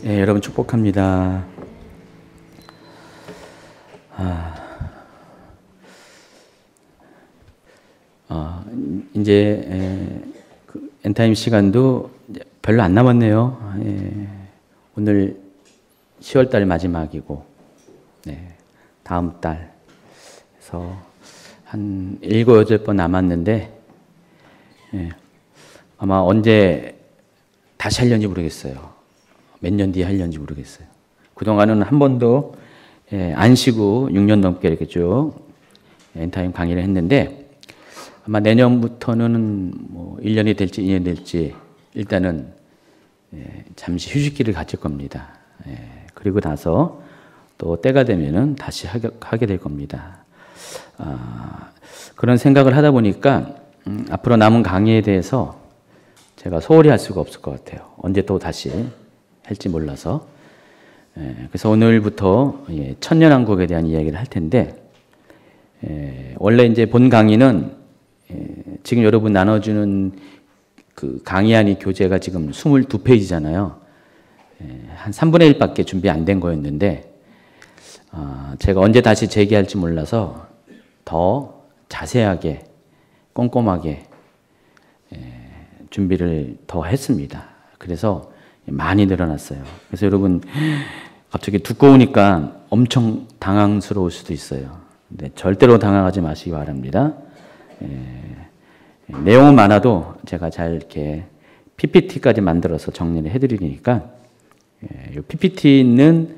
예, 여러분 축복합니다. 이제 그 엔타임 시간도 별로 안 남았네요. 예, 오늘 10월 달 마지막이고, 네, 다음 달. 그래서 한 7, 8번 남았는데, 예, 아마 언제 다시 하려는지 모르겠어요. 몇 년 뒤에 하려는지 모르겠어요. 그동안은 한 번도 안 쉬고 6년 넘게 이렇게 쭉 엔타임 강의를 했는데, 아마 내년부터는 뭐 1년이 될지 2년이 될지 일단은 잠시 휴식기를 가질 겁니다. 그리고 나서 또 때가 되면은 다시 하게 될 겁니다. 그런 생각을 하다 보니까 앞으로 남은 강의에 대해서 제가 소홀히 할 수가 없을 것 같아요. 언제 또 다시 할지 몰라서. 그래서 오늘부터 천년왕국에 대한 이야기를 할 텐데, 원래 이제 본 강의는 지금 여러분 나눠주는 그 강의안이 교재가 지금 22페이지잖아요. 한 3분의 1밖에 준비 안 된 거였는데, 제가 언제 다시 재개할지 몰라서 더 자세하게, 꼼꼼하게 준비를 더 했습니다. 그래서 많이 늘어났어요. 그래서 여러분 갑자기 두꺼우니까 엄청 당황스러울 수도 있어요. 근데 절대로 당황하지 마시기 바랍니다. 내용은 많아도 제가 잘 이렇게 PPT까지 만들어서 정리를 해드리니까, 이 PPT는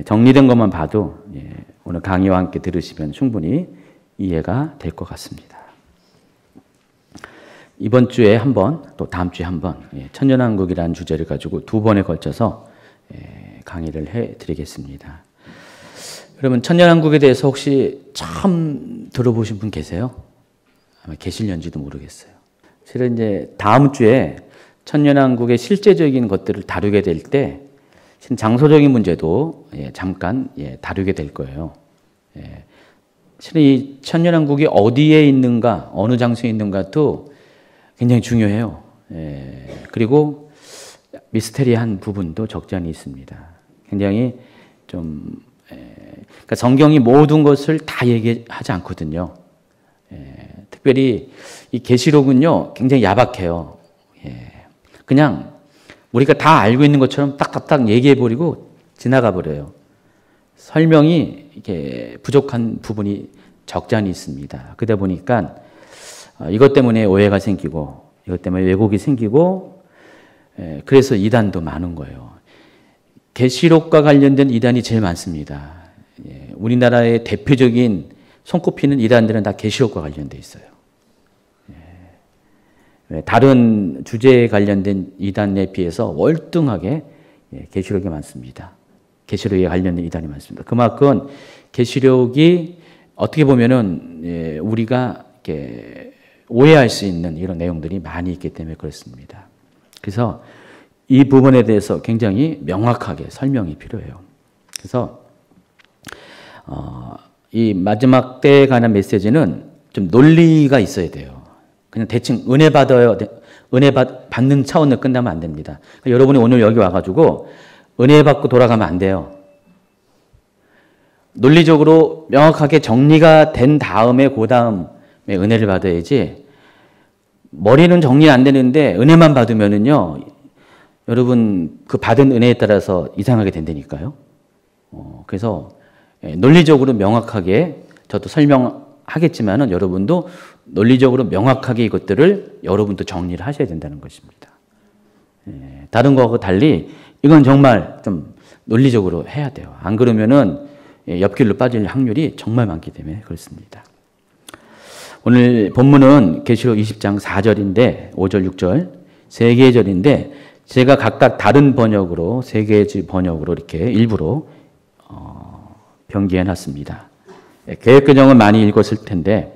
정리된 것만 봐도 오늘 강의와 함께 들으시면 충분히 이해가 될 것 같습니다. 이번 주에 한 번, 또 다음 주에 한 번, 천년왕국이라는 주제를 가지고 2번에 걸쳐서 강의를 해드리겠습니다. 여러분, 천년왕국에 대해서 혹시 처음 들어보신 분 계세요? 아마 계실는지도 모르겠어요. 제가 이제 다음 주에 천년왕국의 실제적인 것들을 다루게 될 때, 장소적인 문제도 잠깐 다루게 될 거예요. 실은 이 천년왕국이 어디에 있는가, 어느 장소에 있는가도 굉장히 중요해요. 그리고 미스테리한 부분도 적지 않게 있습니다. 굉장히 좀, 그러니까 성경이 모든 것을 다 얘기하지 않거든요. 특별히 이 계시록은요, 굉장히 야박해요. 그냥 우리가 다 알고 있는 것처럼 딱딱딱 얘기해버리고 지나가 버려요. 설명이 이렇게 부족한 부분이 적지 않게 있습니다. 그러다 보니까 이것 때문에 오해가 생기고, 이것 때문에 왜곡이 생기고, 그래서 이단도 많은 거예요. 계시록과 관련된 이단이 제일 많습니다. 우리나라의 대표적인 손꼽히는 이단들은 다 계시록과 관련돼 있어요. 다른 주제에 관련된 이단에 비해서 월등하게 계시록이 많습니다. 계시록에 관련된 이단이 많습니다. 그만큼 계시록이 어떻게 보면은 우리가 이렇게 오해할 수 있는 이런 내용들이 많이 있기 때문에 그렇습니다. 그래서 이 부분에 대해서 굉장히 명확하게 설명이 필요해요. 그래서 이 마지막 때에 관한 메시지는 좀 논리가 있어야 돼요. 그냥 대충 은혜 받아요, 은혜 받는 차원으로 끝나면 안 됩니다. 그러니까 여러분이 오늘 여기 와가지고 은혜 받고 돌아가면 안 돼요. 논리적으로 명확하게 정리가 된 다음에 그 다음에 은혜를 받아야지, 머리는 정리 안 되는데 은혜만 받으면은요, 여러분 그 받은 은혜에 따라서 이상하게 된다니까요. 그래서 논리적으로 명확하게, 저도 설명하겠지만은 여러분도 논리적으로 명확하게 이것들을 여러분도 정리를 하셔야 된다는 것입니다. 다른 거하고 달리 이건 정말 좀 논리적으로 해야 돼요. 안 그러면은 옆길로 빠질 확률이 정말 많기 때문에 그렇습니다. 오늘 본문은 계시록 20장 4절인데 5절, 6절 세 개의 절인데, 제가 각각 다른 번역으로, 세 개의 번역으로 이렇게 일부러 변기해 놨습니다. 개역개정은 많이 읽었을 텐데,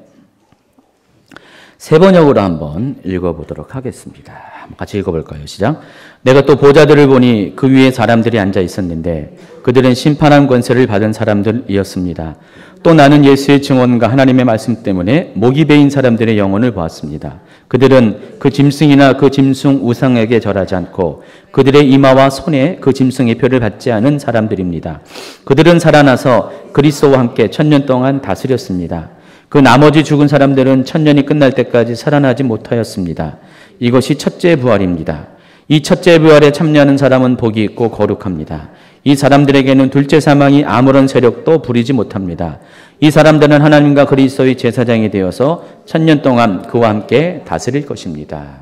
세 번역으로 한번 읽어보도록 하겠습니다. 같이 읽어볼까요? 시작. 내가 또 보좌들을 보니 그 위에 사람들이 앉아 있었는데 그들은 심판한 권세를 받은 사람들이었습니다. 또 나는 예수의 증언과 하나님의 말씀 때문에 목이 베인 사람들의 영혼을 보았습니다. 그들은 그 짐승이나 그 짐승 우상에게 절하지 않고 그들의 이마와 손에 그 짐승의 표를 받지 않은 사람들입니다. 그들은 살아나서 그리스도와 함께 1000년 동안 다스렸습니다. 그 나머지 죽은 사람들은 1000년이 끝날 때까지 살아나지 못하였습니다. 이것이 첫째 부활입니다. 이 첫째 부활에 참여하는 사람은 복이 있고 거룩합니다. 이 사람들에게는 둘째 사망이 아무런 세력도 부리지 못합니다. 이 사람들은 하나님과 그리스도의 제사장이 되어서 1000년 동안 그와 함께 다스릴 것입니다.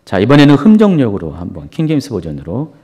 자, 이번에는 흠정역으로 한번 킹제임스 버전으로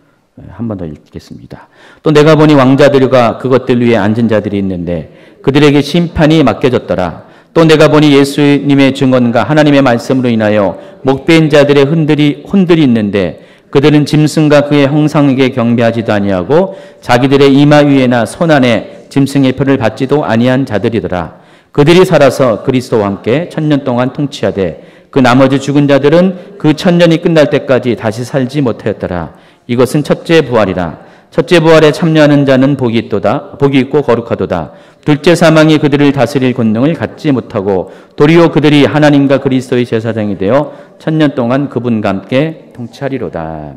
한 번 더 읽겠습니다. 또 내가 보니 왕자들과 그것들 위에 앉은 자들이 있는데 그들에게 심판이 맡겨졌더라. 또 내가 보니 예수님의 증언과 하나님의 말씀으로 인하여 목베인 자들의 혼들이 있는데 그들은 짐승과 그의 형상에게 경배하지도 아니하고 자기들의 이마 위에나 손 안에 짐승의 표를 받지도 아니한 자들이더라. 그들이 살아서 그리스도와 함께 1000년 동안 통치하되 그 나머지 죽은 자들은 그 1000년이 끝날 때까지 다시 살지 못하였더라. 이것은 첫째 부활이라. 첫째 부활에 참여하는 자는 복이 있고 거룩하도다. 둘째 사망이 그들을 다스릴 권능을 갖지 못하고 도리어 그들이 하나님과 그리스도의 제사장이 되어 1000년 동안 그분과 함께 통치하리로다.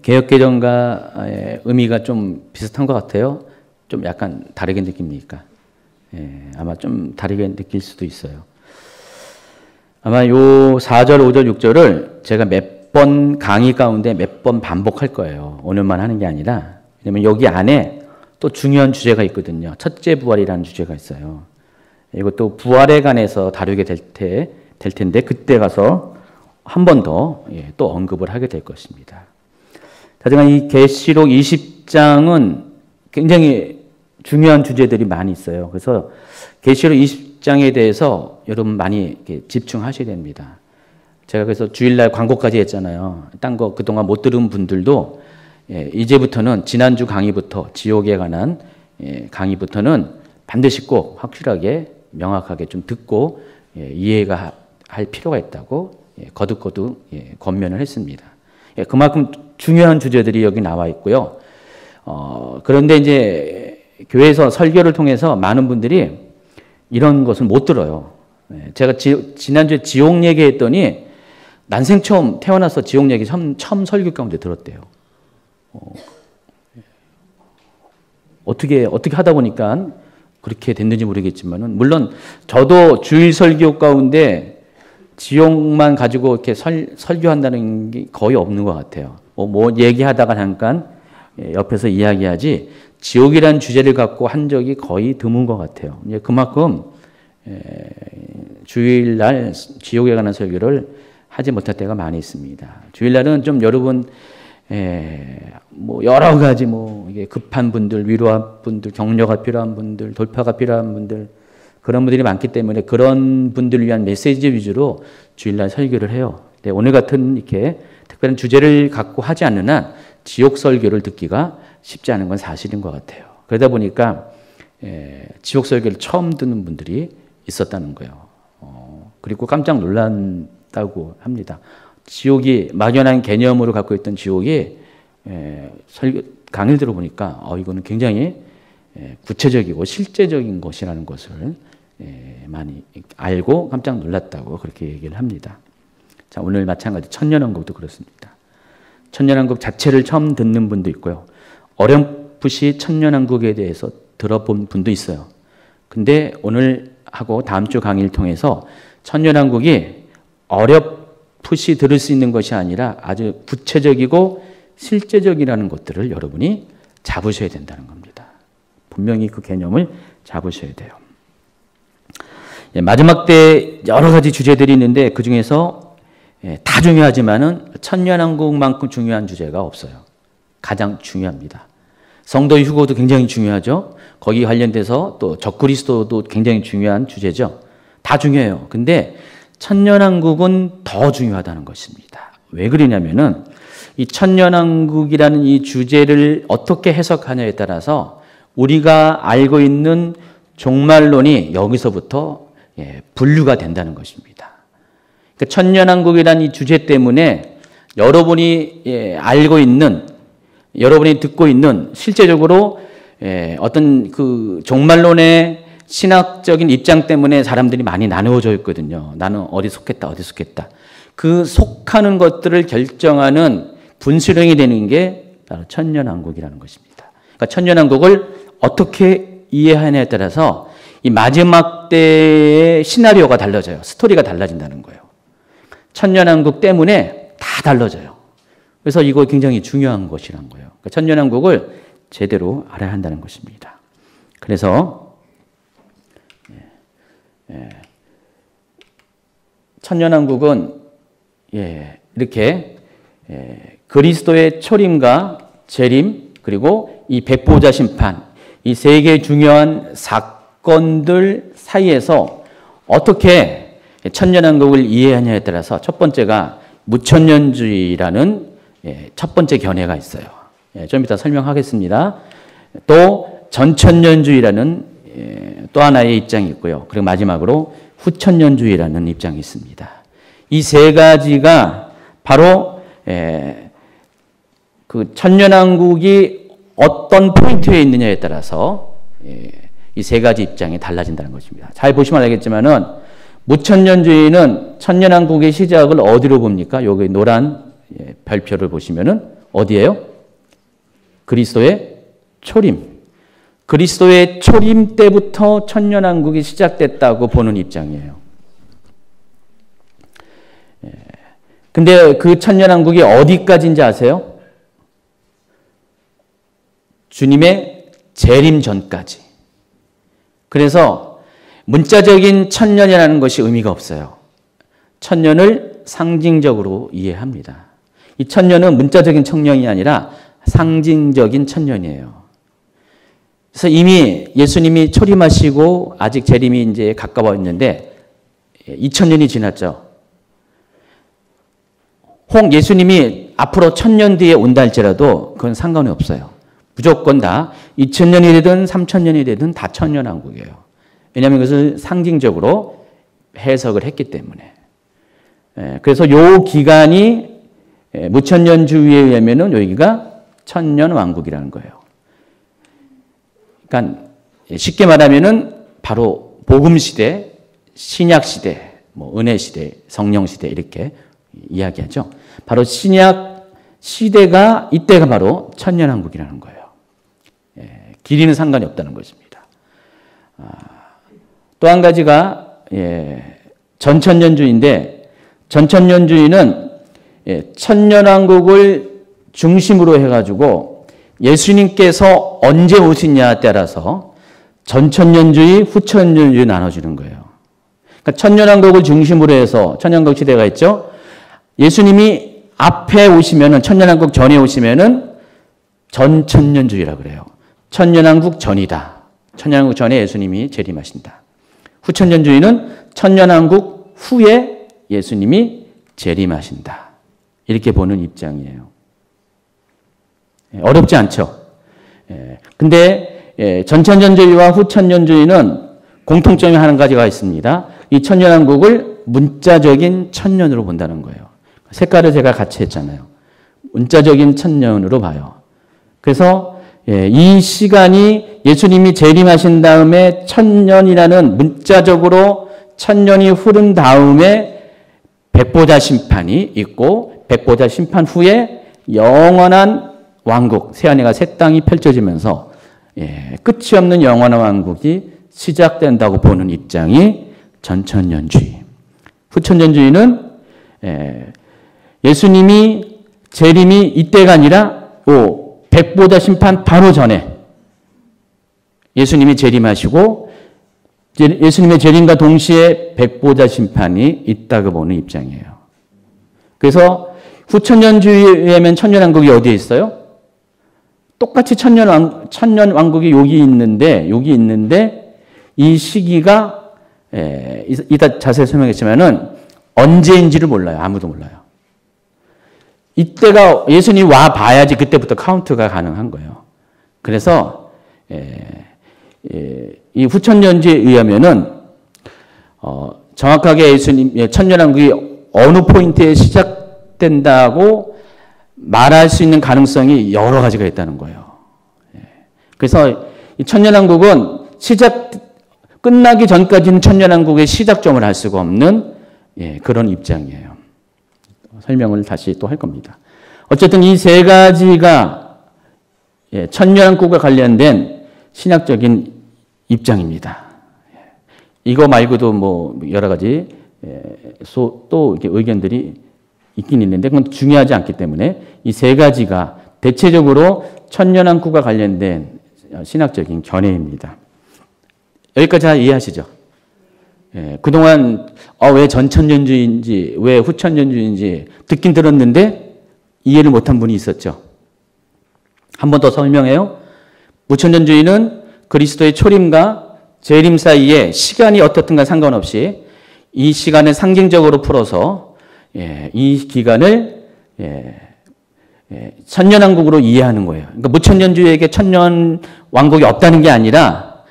개역개정과의 의미가 좀 비슷한 것 같아요. 좀 약간 다르게 느낍니까? 아마 좀 다르게 느낄 수도 있어요. 아마 요 4절, 5절, 6절을 제가 몇 번 강의 가운데 몇 번 반복할 거예요. 오늘만 하는 게 아니라. 왜냐면 여기 안에 또 중요한 주제가 있거든요. 첫째 부활이라는 주제가 있어요. 이것도 부활에 관해서 다루게 될 텐데 그때 가서 한 번 더 또 언급을 하게 될 것입니다. 하지만 이 계시록 20장은 굉장히 중요한 주제들이 많이 있어요. 그래서 계시록 20장에 대해서 여러분 많이 집중하셔야 됩니다. 제가 그래서 주일날 광고까지 했잖아요. 딴 거 그동안 못 들은 분들도 이제부터는 지난주 강의부터 지옥에 관한 강의부터는 반드시 꼭 확실하게 명확하게 좀 듣고 이해가 할 필요가 있다고 거듭거듭 권면을 했습니다. 그만큼 중요한 주제들이 여기 나와 있고요. 그런데 이제 교회에서 설교를 통해서 많은 분들이 이런 것을 못 들어요. 제가 지난주에 지옥 얘기했더니 난생 처음 태어나서 지옥 얘기 처음 설교 가운데 들었대요. 어떻게 하다 보니까 그렇게 됐는지 모르겠지만은 물론 저도 주일 설교 가운데 지옥만 가지고 이렇게 설교한다는 게 거의 없는 것 같아요. 뭐 얘기하다가 잠깐 옆에서 이야기하지 지옥이라는 주제를 갖고 한 적이 거의 드문 것 같아요. 그만큼 주일날 지옥에 관한 설교를 하지 못할 때가 많이 있습니다. 주일날은 좀 여러분 뭐 여러 가지 이게 급한 분들, 위로한 분들, 격려가 필요한 분들, 돌파가 필요한 분들 그런 분들이 많기 때문에 그런 분들을 위한 메시지 위주로 주일날 설교를 해요. 근데 오늘 같은 이렇게 특별한 주제를 갖고 하지 않는 한 지옥 설교를 듣기가 쉽지 않은 건 사실인 것 같아요. 그러다 보니까 지옥 설교를 처음 듣는 분들이 있었다는 거예요. 그리고 깜짝 놀랐다고 합니다. 지옥이 막연한 개념으로 갖고 있던 지옥이 강의를 들어보니까 이거는 굉장히 구체적이고 실제적인 것이라는 것을 많이 알고 깜짝 놀랐다고 그렇게 얘기를 합니다. 자, 오늘 마찬가지 천년왕국도 그렇습니다. 천년왕국 자체를 처음 듣는 분도 있고요. 어렴풋이 천년왕국에 대해서 들어본 분도 있어요. 근데 오늘 하고 다음 주 강의를 통해서 천년왕국이 어렴풋이 들을 수 있는 것이 아니라 아주 구체적이고 실제적이라는 것들을 여러분이 잡으셔야 된다는 겁니다. 분명히 그 개념을 잡으셔야 돼요. 마지막 때 여러 가지 주제들이 있는데 그 중에서 다 중요하지만은 천년왕국만큼 중요한 주제가 없어요. 가장 중요합니다. 성도 휴거도 굉장히 중요하죠. 거기 관련돼서 또 적그리스도도 굉장히 중요한 주제죠. 다 중요해요. 근데 천년왕국은 더 중요하다는 것입니다. 왜 그러냐면은 이 천년왕국이라는 이 주제를 어떻게 해석하냐에 따라서 우리가 알고 있는 종말론이 여기서부터 분류가 된다는 것입니다. 그러니까 천년왕국이라는 이 주제 때문에 여러분이 알고 있는, 여러분이 듣고 있는 실제적으로 어떤 그 종말론의 신학적인 입장 때문에 사람들이 많이 나누어져 있거든요. 나는 어디 속했다, 어디 속했다. 그 속하는 것들을 결정하는 분수령이 되는 게 바로 천년왕국이라는 것입니다. 그러니까 천년왕국을 어떻게 이해하느냐에 따라서 이 마지막 때의 시나리오가 달라져요. 스토리가 달라진다는 거예요. 천년왕국 때문에 다 달라져요. 그래서 이거 굉장히 중요한 것이란 거예요. 그러니까 천년왕국을 제대로 알아야 한다는 것입니다. 그래서 천년왕국은 이렇게 그리스도의 초림과 재림 그리고 이 백보자 심판 이 세 개의 중요한 사건들 사이에서 어떻게 천년왕국을 이해하냐에 따라서 첫 번째가 무천년주의라는 첫 번째 견해가 있어요. 좀 이따 설명하겠습니다. 또 전천년주의라는 또 하나의 입장이 있고요. 그리고 마지막으로 후천년주의라는 입장이 있습니다. 이 세 가지가 바로 그 천년왕국이 어떤 포인트에 있느냐에 따라서 이 세 가지 입장이 달라진다는 것입니다. 잘 보시면 알겠지만은 무천년주의는 천년왕국의 시작을 어디로 봅니까? 여기 노란 별표를 보시면은 어디예요? 그리스도의 초림. 그리스도의 초림 때부터 천년왕국이 시작됐다고 보는 입장이에요. 근데 그 천년왕국이 어디까지인지 아세요? 주님의 재림 전까지. 그래서 문자적인 천년이라는 것이 의미가 없어요. 천년을 상징적으로 이해합니다. 이 천년은 문자적인 천년이 아니라 상징적인 천년이에요. 그래서 이미 예수님이 초림하시고 아직 재림이 이제 가까워 있는데 2000년이 지났죠. 혹 예수님이 앞으로 1000년 뒤에 온다 할지라도 그건 상관이 없어요. 무조건 다 2000년이 되든 3000년이 되든 다 천년왕국이에요. 왜냐하면 그것을 상징적으로 해석을 했기 때문에. 그래서 요 기간이 무천년주의에 의하면은 여기가 천년왕국이라는 거예요. 그러니까 쉽게 말하면은 바로 복음시대, 신약시대, 뭐 은혜시대, 성령시대 이렇게 이야기하죠. 바로 신약 시대가 이때가 바로 천년왕국이라는 거예요. 길이는 상관이 없다는 것입니다. 또 한 가지가 전천년주의인데 전천년주의는 천년왕국을 중심으로 해가지고 예수님께서 언제 오시냐에 따라서 전천년주의, 후천년주의 나눠주는 거예요. 그러니까 천년왕국을 중심으로 해서 천년왕국 시대가 있죠. 예수님이 앞에 오시면은 천년왕국 전에 오시면은 전천년주의라고 그래요. 천년왕국 전이다. 천년왕국 전에 예수님이 재림하신다. 후천년주의는 천년왕국 후에 예수님이 재림하신다. 이렇게 보는 입장이에요. 어렵지 않죠? 근데 전천년주의와 후천년주의는 공통점이 한 가지가 있습니다. 이 천년왕국을 문자적인 천년으로 본다는 거예요. 색깔을 제가 같이 했잖아요. 문자적인 천년으로 봐요. 그래서 이 시간이 예수님이 재림하신 다음에 천년이라는 문자적으로 천년이 흐른 다음에 백보자 심판이 있고 백보자 심판 후에 영원한 왕국, 새하늘과 새 땅이 펼쳐지면서 끝이 없는 영원한 왕국이 시작된다고 보는 입장이 전천년주의. 후천년주의는 예수님이 재림이 이때가 아니라 백보자 심판 바로 전에 예수님이 재림하시고 예수님의 재림과 동시에 백보자 심판이 있다고 보는 입장이에요. 그래서 후천년주의에 의하면 천년왕국이 어디에 있어요? 똑같이 천년왕국이 여기 있는데 이 시기가 이따 자세히 설명했지만은 언제인지를 몰라요. 아무도 몰라요. 이때가 예수님이 와 봐야지 그때부터 카운트가 가능한 거예요. 그래서 이 후천년주의에 의하면은 정확하게 예수님 천년왕국이 어느 포인트에 시작된다고 말할 수 있는 가능성이 여러 가지가 있다는 거예요. 그래서 이 천년왕국은 끝나기 전까지는 천년왕국의 시작점을 알 수가 없는 그런 입장이에요. 설명을 다시 또 할 겁니다. 어쨌든 이 세 가지가 천년왕국과 관련된 신학적인 입장입니다. 이거 말고도 뭐 여러 가지 또 이렇게 의견들이 있긴 있는데 그건 중요하지 않기 때문에 이 세 가지가 대체적으로 천년왕국과 관련된 신학적인 견해입니다. 여기까지 다 이해하시죠? 그동안 왜 전천년주의인지 왜 후천년주의인지 듣긴 들었는데 이해를 못한 분이 있었죠. 한 번 더 설명해요. 무천년주의는 그리스도의 초림과 재림 사이에 시간이 어떻든가 상관없이 이 시간을 상징적으로 풀어서 이 기간을 천년왕국으로 이해하는 거예요. 그러니까 무천년주의에게 천년왕국이 없다는 게 아니라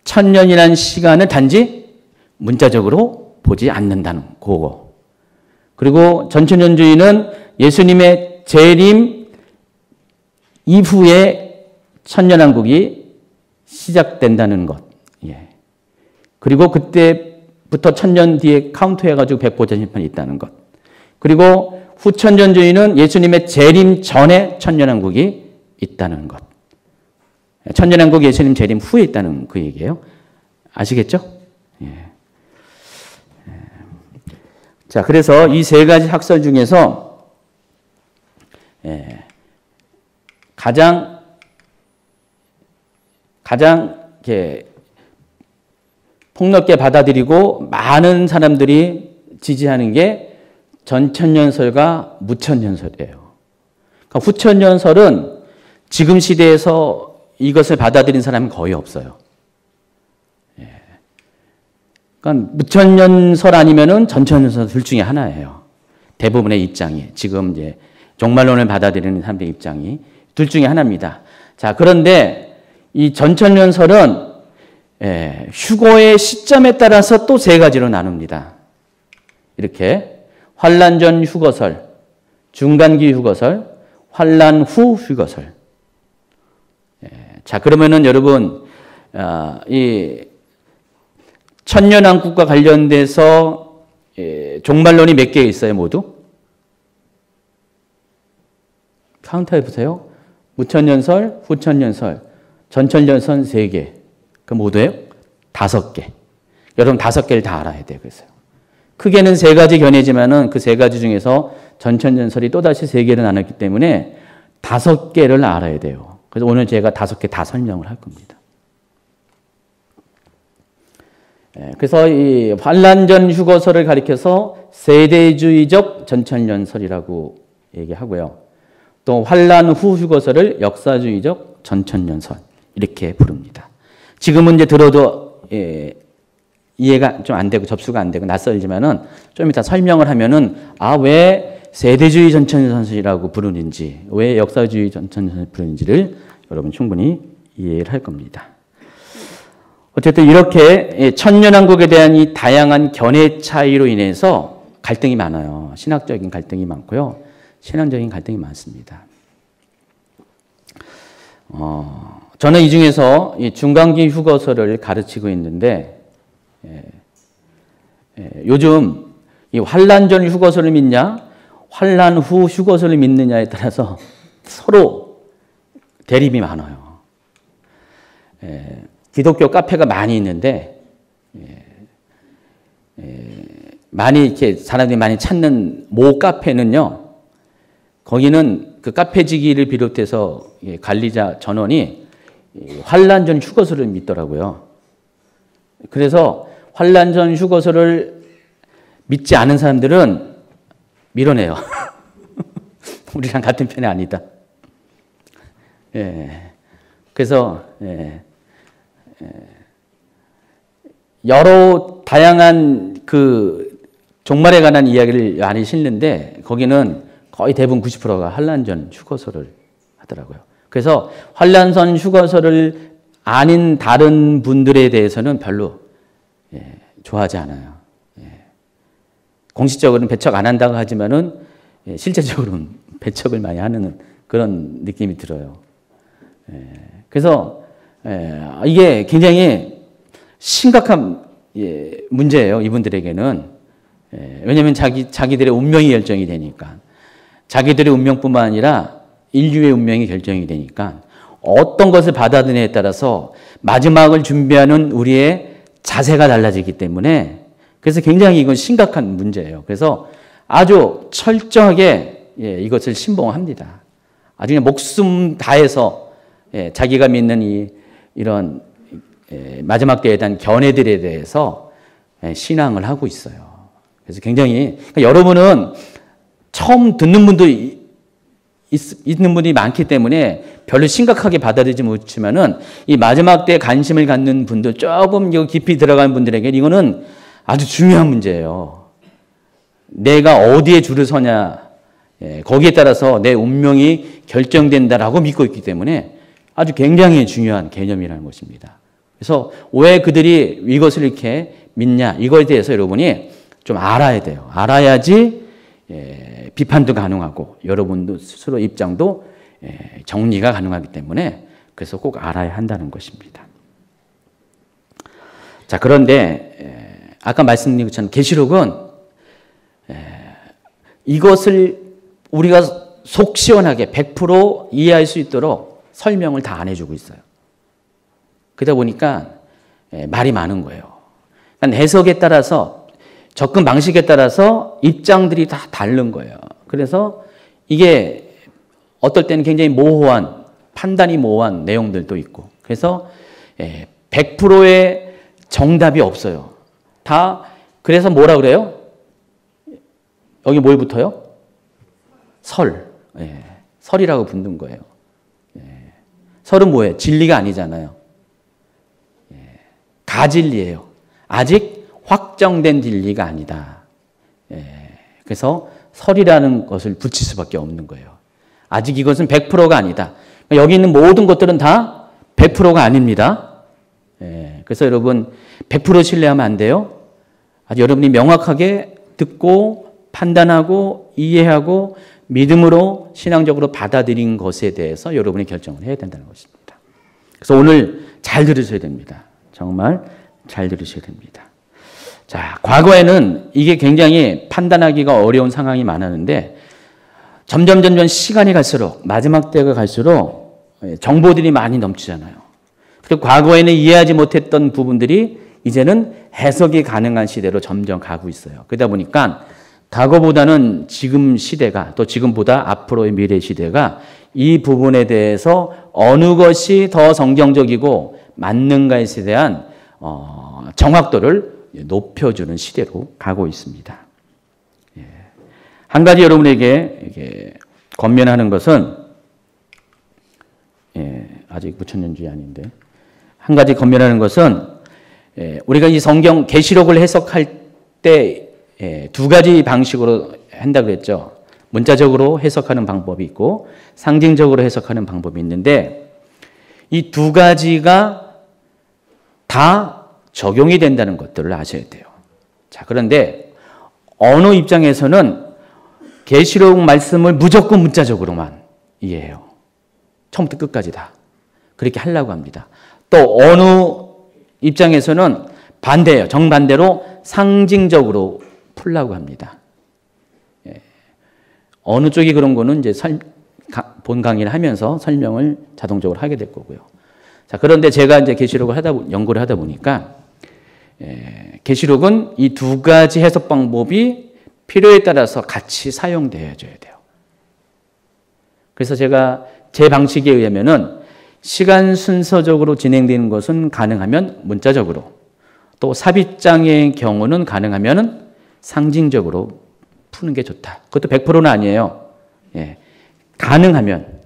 천년이라는 시간을 단지 문자적으로 보지 않는다는 거고. 그리고 전천년주의는 예수님의 재림 이후에 천년왕국이 시작된다는 것. 그리고 그때부터 천년 뒤에 카운트해가지고 백보전심판이 있다는 것. 그리고 후천년주의는 예수님의 재림 전에 천년왕국이 있다는 것. 천년왕국이 예수님 재림 후에 있다는 그 얘기예요. 아시겠죠? 자, 그래서 이 세 가지 학설 중에서 가장 이렇게 폭넓게 받아들이고 많은 사람들이 지지하는 게 전천년설과 무천년설이에요. 그러니까 후천년설은 지금 시대에서 이것을 받아들인 사람이 거의 없어요. 그러니까 무천년설 아니면은 전천년설 둘 중에 하나예요. 대부분의 입장이 지금 이제 종말론을 받아들이는 사람들의 입장이 둘 중에 하나입니다. 자, 그런데 이 전천년설은 휴거의 시점에 따라서 또 세 가지로 나눕니다. 이렇게 환란 전 휴거설, 중간기 휴거설, 환란 후 휴거설. 자, 그러면은 여러분 이 천년왕국과 관련돼서 종말론이 몇 개 있어요, 모두? 카운트해 보세요. 무천년설, 후천년설, 전천년설 3개. 그 모두예요? 5개. 여러분 5개를 다 알아야 돼요. 그래서 크게는 3가지 견해지만은 그 3가지 중에서 전천년설이 또다시 3개를 나눴기 때문에 5개를 알아야 돼요. 그래서 오늘 제가 5개 다 설명을 할 겁니다. 그래서 이 환란 전 휴거설을 가리켜서 세대주의적 전천년설이라고 얘기하고요. 또 환란 후 휴거설을 역사주의적 전천년설 이렇게 부릅니다. 지금은 이제 들어도 이해가 좀 안 되고 접수가 안 되고 낯설지만은 좀 이따 설명을 하면은 왜 세대주의 전천년설이라고 부르는지, 왜 역사주의 전천년설 부르는지를 여러분 충분히 이해를 할 겁니다. 어쨌든 이렇게 천년왕국에 대한 이 다양한 견해 차이로 인해서 갈등이 많아요. 신학적인 갈등이 많고요. 신앙적인 갈등이 많습니다. 저는 이 중에서 이 중간기 휴거설을 가르치고 있는데 요즘 이 환란 전 휴거설을 믿냐, 환란 후 휴거설을 믿느냐에 따라서 서로 대립이 많아요. 기독교 카페가 많이 있는데 많이 이렇게 사람들이 많이 찾는 모 카페는요. 거기는 그 카페지기를 비롯해서 관리자 전원이 환란 전 휴거설을 믿더라고요. 그래서 환란 전 휴거설을 믿지 않은 사람들은 밀어내요. 우리랑 같은 편이 아니다. 그래서 여러 다양한 그 종말에 관한 이야기를 많이 실는데 거기는 거의 대부분 90%가 환란 전 휴거설을 하더라고요. 그래서 환란 전 휴거설을 아닌 다른 분들에 대해서는 별로 좋아하지 않아요. 공식적으로는 배척 안 한다고 하지만은 실제적으로는 배척을 많이 하는 그런 느낌이 들어요. 그래서 이게 굉장히 심각한 문제예요. 이분들에게는. 왜냐하면 자기들의 운명이 결정이 되니까. 자기들의 운명뿐만 아니라 인류의 운명이 결정이 되니까 어떤 것을 받아들이느냐에 따라서 마지막을 준비하는 우리의 자세가 달라지기 때문에 그래서 굉장히 이건 심각한 문제예요. 그래서 아주 철저하게 이것을 신봉합니다. 아주 그냥 목숨 다해서 자기가 믿는 이런 마지막 때에 대한 견해들에 대해서 신앙을 하고 있어요. 그래서 굉장히 그러니까 여러분은 처음 듣는 분도 있는 분이 많기 때문에 별로 심각하게 받아들이지 못하지만은 이 마지막 때에 관심을 갖는 분들 조금 깊이 들어간 분들에게 이거는 아주 중요한 문제예요. 내가 어디에 줄을 서냐 거기에 따라서 내 운명이 결정된다라고 믿고 있기 때문에 아주 굉장히 중요한 개념이라는 것입니다. 그래서 왜 그들이 이것을 이렇게 믿냐 이거에 대해서 여러분이 좀 알아야 돼요. 알아야지 비판도 가능하고 여러분도 스스로 입장도 정리가 가능하기 때문에 그래서 꼭 알아야 한다는 것입니다. 자, 그런데 아까 말씀드린 것처럼 계시록은 이것을 우리가 속 시원하게 100% 이해할 수 있도록 설명을 다 안 해주고 있어요. 그러다 보니까 말이 많은 거예요. 그러니까 해석에 따라서 접근 방식에 따라서 입장들이 다 다른 거예요. 그래서 이게 어떨 때는 굉장히 모호한 판단이 모호한 내용들도 있고 그래서 100%의 정답이 없어요. 다 그래서 뭐라 그래요? 여기 뭘 붙어요? 설. 설이라고 붙는 거예요. 설은 뭐예요? 진리가 아니잖아요. 가진리예요. 아직 확정된 진리가 아니다. 그래서 설이라는 것을 붙일 수밖에 없는 거예요. 아직 이것은 100%가 아니다. 여기 있는 모든 것들은 다 100%가 아닙니다. 그래서 여러분 100% 신뢰하면 안 돼요. 아주 여러분이 명확하게 듣고 판단하고 이해하고 믿음으로 신앙적으로 받아들인 것에 대해서 여러분이 결정을 해야 된다는 것입니다. 그래서 오늘 잘 들으셔야 됩니다. 정말 잘 들으셔야 됩니다. 자, 과거에는 이게 굉장히 판단하기가 어려운 상황이 많았는데 점점 시간이 갈수록 마지막 때가 갈수록 정보들이 많이 넘치잖아요. 그리고 과거에는 이해하지 못했던 부분들이 이제는 해석이 가능한 시대로 점점 가고 있어요. 그러다 보니까 과거보다는 지금 시대가 또 지금보다 앞으로의 미래 시대가 이 부분에 대해서 어느 것이 더 성경적이고 맞는가에 대한 정확도를 높여주는 시대로 가고 있습니다. 한 가지 여러분에게 권면하는 것은 아직 무천년주의 아닌데 한 가지 권면하는 것은 우리가 이 성경 계시록을 해석할 때 두 가지 방식으로 한다고 그랬죠. 문자적으로 해석하는 방법이 있고 상징적으로 해석하는 방법이 있는데 이 두 가지가 다 적용이 된다는 것들을 아셔야 돼요. 자, 그런데 어느 입장에서는 계시록 말씀을 무조건 문자적으로만 이해해요. 처음부터 끝까지 다. 그렇게 하려고 합니다. 또 어느 입장에서는 반대예요. 정반대로 상징적으로 풀려고 합니다. 어느 쪽이 그런 거는 이제 본 강의를 하면서 설명을 자동적으로 하게 될 거고요. 자, 그런데 제가 이제 계시록을 연구를 하다 보니까 계시록은 이 두 가지 해석 방법이 필요에 따라서 같이 사용되어져야 돼요. 그래서 제가 제 방식에 의하면은 시간 순서적으로 진행되는 것은 가능하면 문자적으로 또 삽입장의 경우는 가능하면은 상징적으로 푸는 게 좋다. 그것도 100%는 아니에요. 가능하면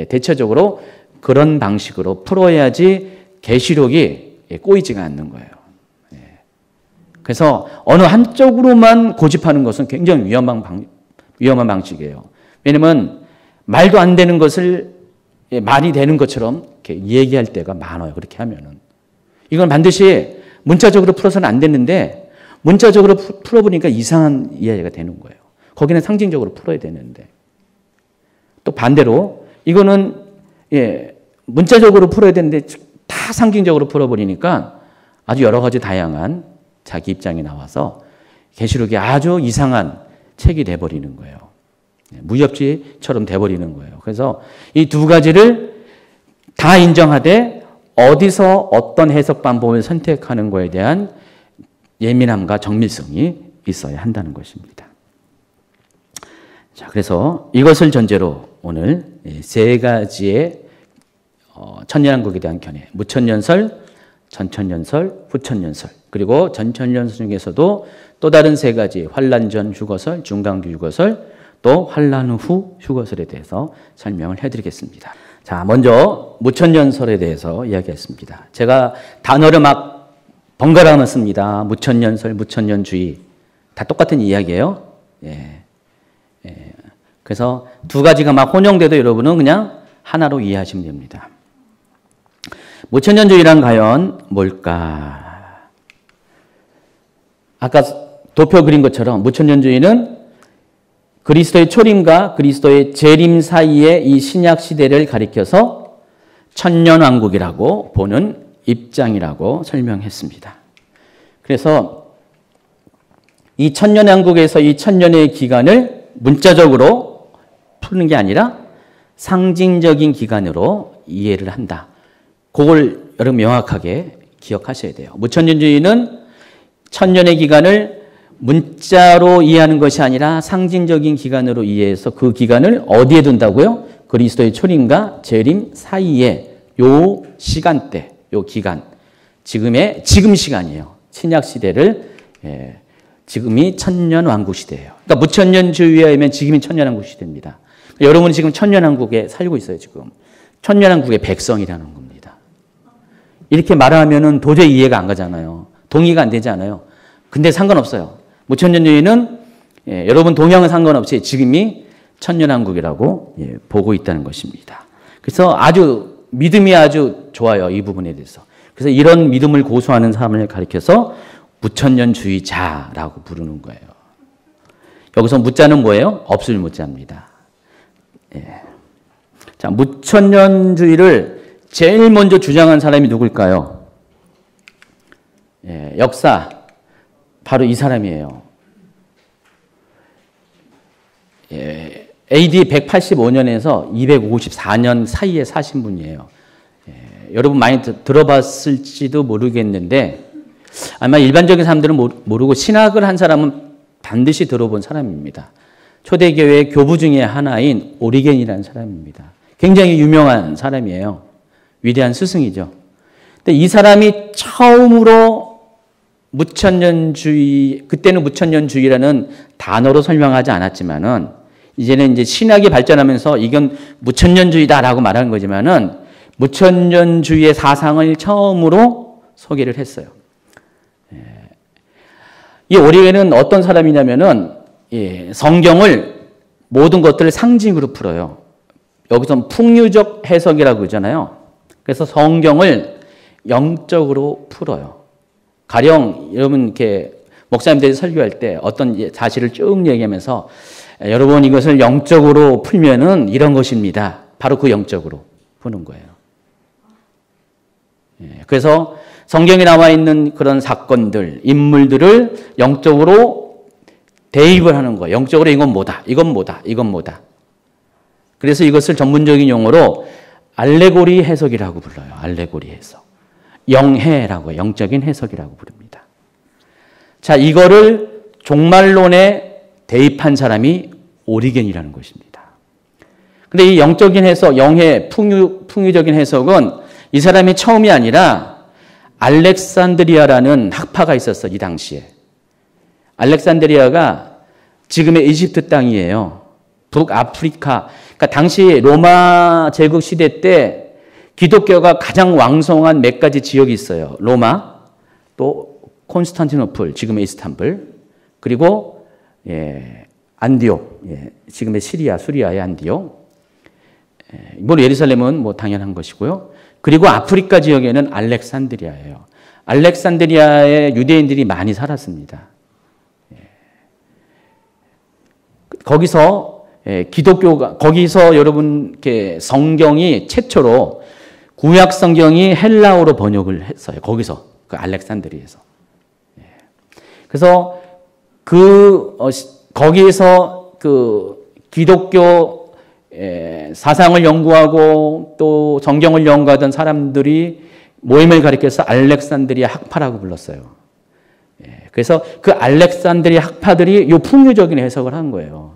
대체적으로 그런 방식으로 풀어야지 계시록이 꼬이지가 않는 거예요. 그래서 어느 한쪽으로만 고집하는 것은 굉장히 위험한 방식이에요. 왜냐하면 말도 안 되는 것을 말이 되는 것처럼 이렇게 얘기할 때가 많아요. 그렇게 하면은. 이건 반드시 문자적으로 풀어서는 안 됐는데 문자적으로 풀어보니까 이상한 이해가 되는 거예요. 거기는 상징적으로 풀어야 되는데. 또 반대로 이거는 문자적으로 풀어야 되는데 다 상징적으로 풀어버리니까 아주 여러 가지 다양한 자기 입장이 나와서 계시록이 아주 이상한 책이 돼버리는 거예요. 무협지처럼 돼버리는 거예요. 그래서 이 두 가지를 다 인정하되 어디서 어떤 해석 방법을 선택하는 것에 대한 예민함과 정밀성이 있어야 한다는 것입니다. 자, 그래서 이것을 전제로 오늘 세 가지의 천년왕국에 대한 견해, 무천년설, 전천년설, 후천년설, 그리고 전천년설 중에서도 또 다른 세 가지 환란 전 휴거설, 중간기 휴거설, 또 환란 후 휴거설에 대해서 설명을 해드리겠습니다. 자, 먼저 무천년설에 대해서 이야기했습니다. 제가 단어를 막 번갈아 넣습니다. 무천년설, 무천년주의 다 똑같은 이야기예요. 그래서 두 가지가 막 혼용돼도 여러분은 그냥 하나로 이해하시면 됩니다. 무천년주의란 과연 뭘까? 아까 도표 그린 것처럼 무천년주의는 그리스도의 초림과 그리스도의 재림 사이의 이 신약 시대를 가리켜서 천년왕국이라고 보는 입장이라고 설명했습니다. 그래서 이 천년왕국에서 이 천년의 기간을 문자적으로 푸는 게 아니라 상징적인 기간으로 이해를 한다. 그걸 여러분 명확하게 기억하셔야 돼요. 무천년주의는 천년의 기간을 문자로 이해하는 것이 아니라 상징적인 기간으로 이해해서 그 기간을 어디에 둔다고요? 그리스도의 초림과 재림 사이에 요 시간대, 요 기간, 지금 시간이에요. 신약 시대를 지금이 천년왕국 시대예요. 그러니까 무천년주의에 의하면 지금이 천년왕국 시대입니다. 여러분이 지금 천년왕국에 살고 있어요. 지금 천년왕국의 백성이라는 겁니다. 이렇게 말하면은 도저히 이해가 안 가잖아요. 동의가 안 되지 않아요. 근데 상관없어요. 무천년주의는 여러분 동향은 상관없이 지금이 천년왕국이라고 보고 있다는 것입니다. 그래서 아주 믿음이 아주 좋아요. 이 부분에 대해서. 그래서 이런 믿음을 고수하는 사람을 가리켜서 무천년주의자라고 부르는 거예요. 여기서 무자는 뭐예요? 없을 무자입니다. 자, 무천년주의를 제일 먼저 주장한 사람이 누굴까요? 역사. 바로 이 사람이에요. AD 185년에서 254년 사이에 사신 분이에요. 여러분 많이 들어봤을지도 모르겠는데 아마 일반적인 사람들은 모르고 신학을 한 사람은 반드시 들어본 사람입니다. 초대교회 교부 중에 하나인 오리겐이라는 사람입니다. 굉장히 유명한 사람이에요. 위대한 스승이죠. 근데 이 사람이 처음으로 무천년주의, 그때는 무천년주의라는 단어로 설명하지 않았지만은 이제는 이제 신학이 발전하면서 이건 무천년주의다라고 말하는 거지만은 무천년주의의 사상을 처음으로 소개를 했어요. 이 오리겐은 어떤 사람이냐면은 성경을 모든 것들을 상징으로 풀어요. 여기서 풍유적 해석이라고 그러잖아요. 그래서 성경을 영적으로 풀어요. 가령 여러분 이렇게 목사님들이 설교할 때 어떤 사실을 쭉 얘기하면서 여러분 이것을 영적으로 풀면은 이런 것입니다. 바로 그 영적으로 푸는 거예요. 그래서 성경에 나와 있는 그런 사건들, 인물들을 영적으로 대입을 하는 거예요. 영적으로 이건 뭐다, 이건 뭐다, 이건 뭐다. 그래서 이것을 전문적인 용어로 알레고리 해석이라고 불러요. 알레고리 해석. 영해라고 해요. 영적인 해석이라고 부릅니다. 자, 이거를 종말론에 대입한 사람이 오리겐이라는 것입니다. 근데 이 영적인 해석, 영해, 풍유적인 해석은 이 사람이 처음이 아니라 알렉산드리아라는 학파가 있었어, 이 당시에. 알렉산드리아가 지금의 이집트 땅이에요. 북아프리카. 그러니까 당시 로마 제국 시대 때 기독교가 가장 왕성한 몇 가지 지역이 있어요. 로마, 또 콘스탄티노플, 지금의 이스탄불, 그리고 안디옥, 지금의 시리아, 수리아의 안디옥. 물론 예루살렘은 뭐 당연한 것이고요. 그리고 아프리카 지역에는 알렉산드리아예요. 알렉산드리아에 유대인들이 많이 살았습니다. 거기서 기독교가 거기서 여러분 성경이 최초로 구약 성경이 헬라어로 번역을 했어요. 거기서 그 알렉산드리아에서. 그래서 거기에서 그 기독교 사상을 연구하고 또 성경을 연구하던 사람들이 모임을 가리켜서 알렉산드리아 학파라고 불렀어요. 그래서 그 알렉산드리아 학파들이 요 풍요적인 해석을 한 거예요.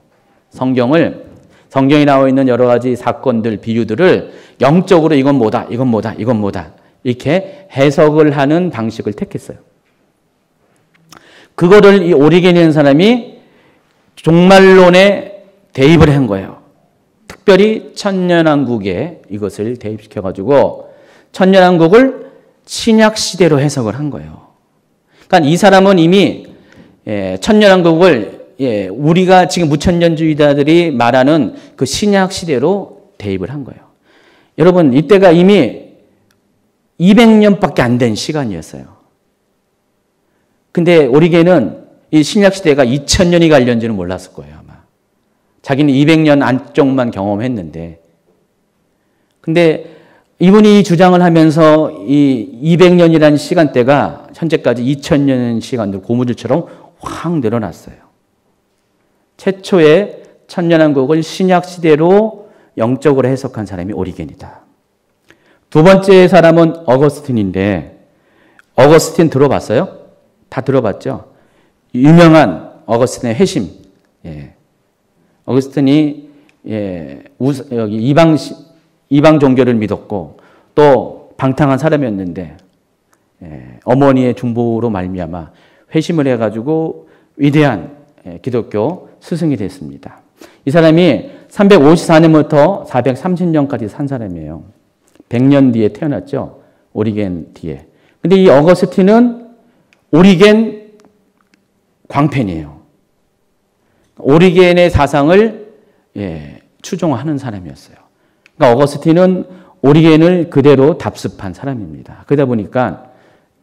성경에 나와 있는 여러 가지 사건들, 비유들을 영적으로 이건 뭐다, 이건 뭐다, 이건 뭐다 이렇게 해석을 하는 방식을 택했어요. 그거를 이 오리겐이라는 사람이 종말론에 대입을 한 거예요. 특별히 천년왕국에 이것을 대입시켜가지고 천년왕국을 신약시대로 해석을 한 거예요. 그러니까 이 사람은 이미 천년왕국을 우리가 지금 무천년주의자들이 말하는 그 신약시대로 대입을 한 거예요. 여러분 이때가 이미 200년밖에 안 된 시간이었어요. 근데 오리겐은 이 신약시대가 2000년이 갈련지는 몰랐을 거예요 아마. 자기는 200년 안쪽만 경험했는데 근데 이분이 주장을 하면서 이 200년이라는 시간대가 현재까지 2000년 시간으로 고무줄처럼 확 늘어났어요. 최초의 천년왕국을 신약시대로 영적으로 해석한 사람이 오리겐이다. 두 번째 사람은 어거스틴인데 어거스틴 들어봤어요? 다 들어봤죠? 유명한 어거스틴의 회심. 어거스틴이 여기 이방 종교를 믿었고 또 방탕한 사람이었는데 어머니의 중보로 말미암아 회심을 해가지고 위대한 기독교 스승이 됐습니다. 이 사람이 354년부터 430년까지 산 사람이에요. 100년 뒤에 태어났죠. 오리겐 뒤에. 근데 이 어거스틴은 오리겐 광팬이에요. 오리겐의 사상을 추종하는 사람이었어요. 그러니까 어거스틴은 오리겐을 그대로 답습한 사람입니다. 그러다 보니까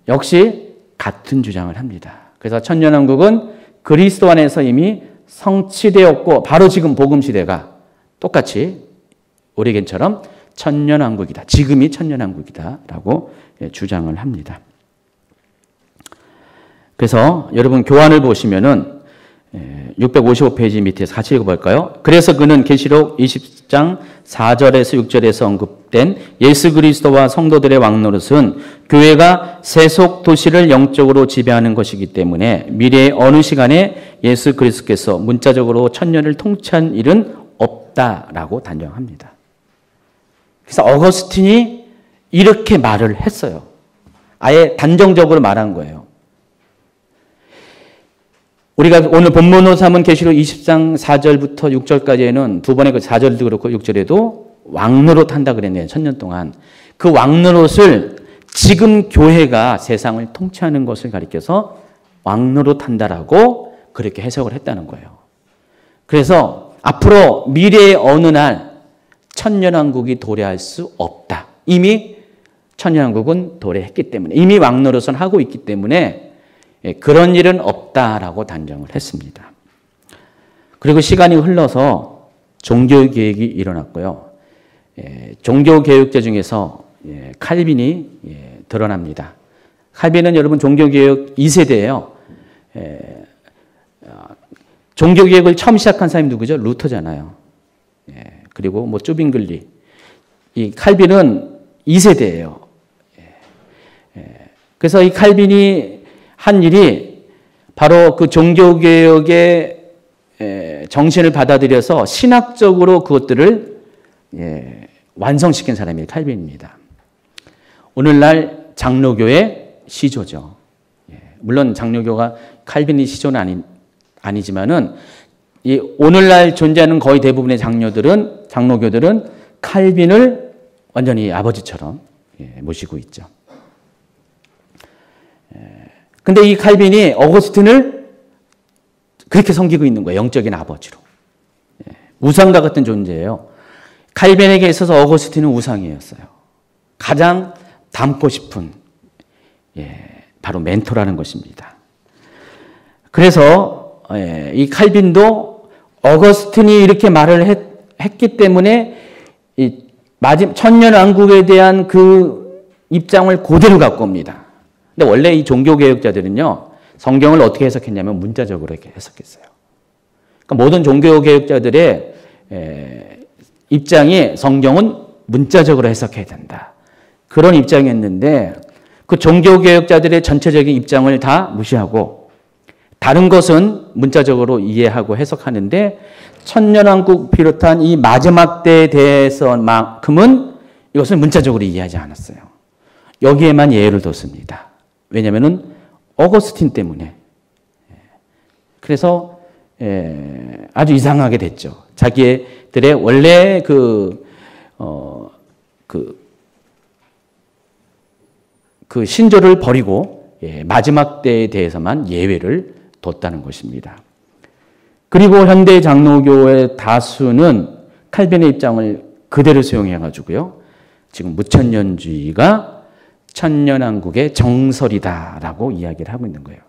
역시 같은 주장을 합니다. 그래서 천년왕국은 그리스도 안에서 이미 성취되었고 바로 지금 복음시대가 똑같이 오리겐처럼 천년왕국이다. 지금이 천년왕국이다 라고 주장을 합니다. 그래서 여러분 교환을 보시면은 655페이지 밑에서 같이 읽어볼까요? 그래서 그는 계시록 20장 4절에서 6절에서 언급된 예수 그리스도와 성도들의 왕노릇은 교회가 세속 도시를 영적으로 지배하는 것이기 때문에 미래의 어느 시간에 예수 그리스도께서 문자적으로 천년을 통치한 일은 없다라고 단정합니다. 그래서 어거스틴이 이렇게 말을 했어요. 아예 단정적으로 말한 거예요. 우리가 오늘 본문으로 삼은 계시록 20장 4절부터 6절까지에는 두 번의 그 4절도 그렇고 6절에도 왕노릇 한다 그랬네요. 천년 동안. 그 왕노릇을 지금 교회가 세상을 통치하는 것을 가리켜서 왕노릇 한다라고 그렇게 해석을 했다는 거예요. 그래서 앞으로 미래의 어느 날 천년왕국이 도래할 수 없다. 이미 천년왕국은 도래했기 때문에 이미 왕노릇은 하고 있기 때문에 그런 일은 없다라고 단정을 했습니다. 그리고 시간이 흘러서 종교개혁이 일어났고요. 종교개혁자 중에서 칼빈이 드러납니다. 칼빈은 여러분 종교개혁 2세대예요. 종교개혁을 처음 시작한 사람이 누구죠? 루터잖아요. 그리고 뭐 쭈빙글리. 이 칼빈은 2세대예요. 그래서 이 칼빈이 한 일이 바로 그 종교개혁의 정신을 받아들여서 신학적으로 그것들을 완성시킨 사람이 칼빈입니다. 오늘날 장로교의 시조죠. 물론 장로교가 칼빈의 시조는 아니지만은 이 오늘날 존재하는 거의 대부분의 장로교들은 칼빈을 완전히 아버지처럼 모시고 있죠. 근데 이 칼빈이 어거스틴을 그렇게 섬기고 있는 거예요. 영적인 아버지로. 우상과 같은 존재예요. 칼빈에게 있어서 어거스틴은 우상이었어요. 가장 닮고 싶은 바로 멘토라는 것입니다. 그래서 이 칼빈도 어거스틴이 이렇게 말을 했기 때문에 이 천년왕국에 대한 그 입장을 그대로 갖고 옵니다. 근데 원래 이 종교개혁자들은요, 성경을 어떻게 해석했냐면 문자적으로 이렇게 해석했어요. 그러니까 모든 종교개혁자들의 입장이 성경은 문자적으로 해석해야 된다. 그런 입장이었는데 그 종교개혁자들의 전체적인 입장을 다 무시하고 다른 것은 문자적으로 이해하고 해석하는데 천년왕국 비롯한 이 마지막 때에 대해서만큼은 이것을 문자적으로 이해하지 않았어요. 여기에만 예를 뒀습니다. 왜냐하면 어거스틴 때문에. 그래서 아주 이상하게 됐죠. 자기들의 원래 그 신조를 버리고 마지막 때에 대해서만 예외를 뒀다는 것입니다. 그리고 현대 장로교의 다수는 칼빈의 입장을 그대로 수용해가지고요. 지금 무천년주의가 천년왕국의 정설이다라고 이야기를 하고 있는 거예요.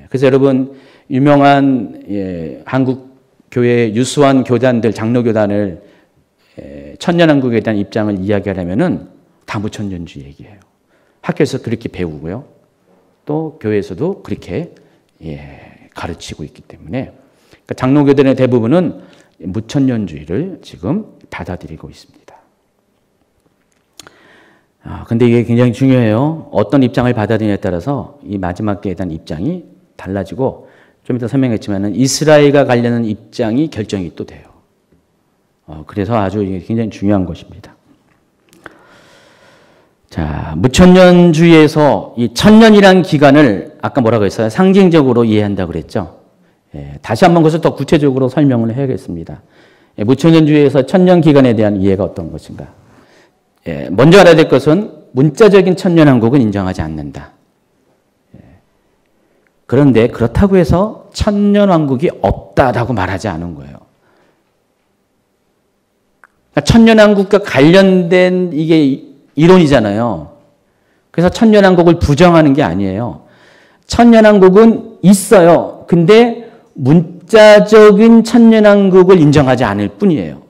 그래서 여러분 유명한 한국 교회의 유수한 교단들, 장로교단을 천년왕국에 대한 입장을 이야기하려면은 다 무천년주의 얘기예요. 학교에서 그렇게 배우고요. 또 교회에서도 그렇게 가르치고 있기 때문에 그러니까 장로교단의 대부분은 무천년주의를 지금 받아들이고 있습니다. 근데 이게 굉장히 중요해요. 어떤 입장을 받아들이냐에 따라서 이 마지막 때에 대한 입장이 달라지고 좀 이따 설명했지만은 이스라엘과 관련한 입장이 결정이 또 돼요. 그래서 아주 이게 굉장히 중요한 것입니다. 자, 무천년주의에서 이 천년이라는 기간을 아까 뭐라고 했어요? 상징적으로 이해한다고 그랬죠. 다시 한번 그것을 더 구체적으로 설명을 해야겠습니다. 무천년주의에서 천년 기간에 대한 이해가 어떤 것인가? 먼저 알아야 될 것은 문자적인 천년왕국은 인정하지 않는다. 그런데 그렇다고 해서 천년왕국이 없다라고 말하지 않은 거예요. 그러니까 천년왕국과 관련된 이게 이론이잖아요. 그래서 천년왕국을 부정하는 게 아니에요. 천년왕국은 있어요. 근데 문자적인 천년왕국을 인정하지 않을 뿐이에요.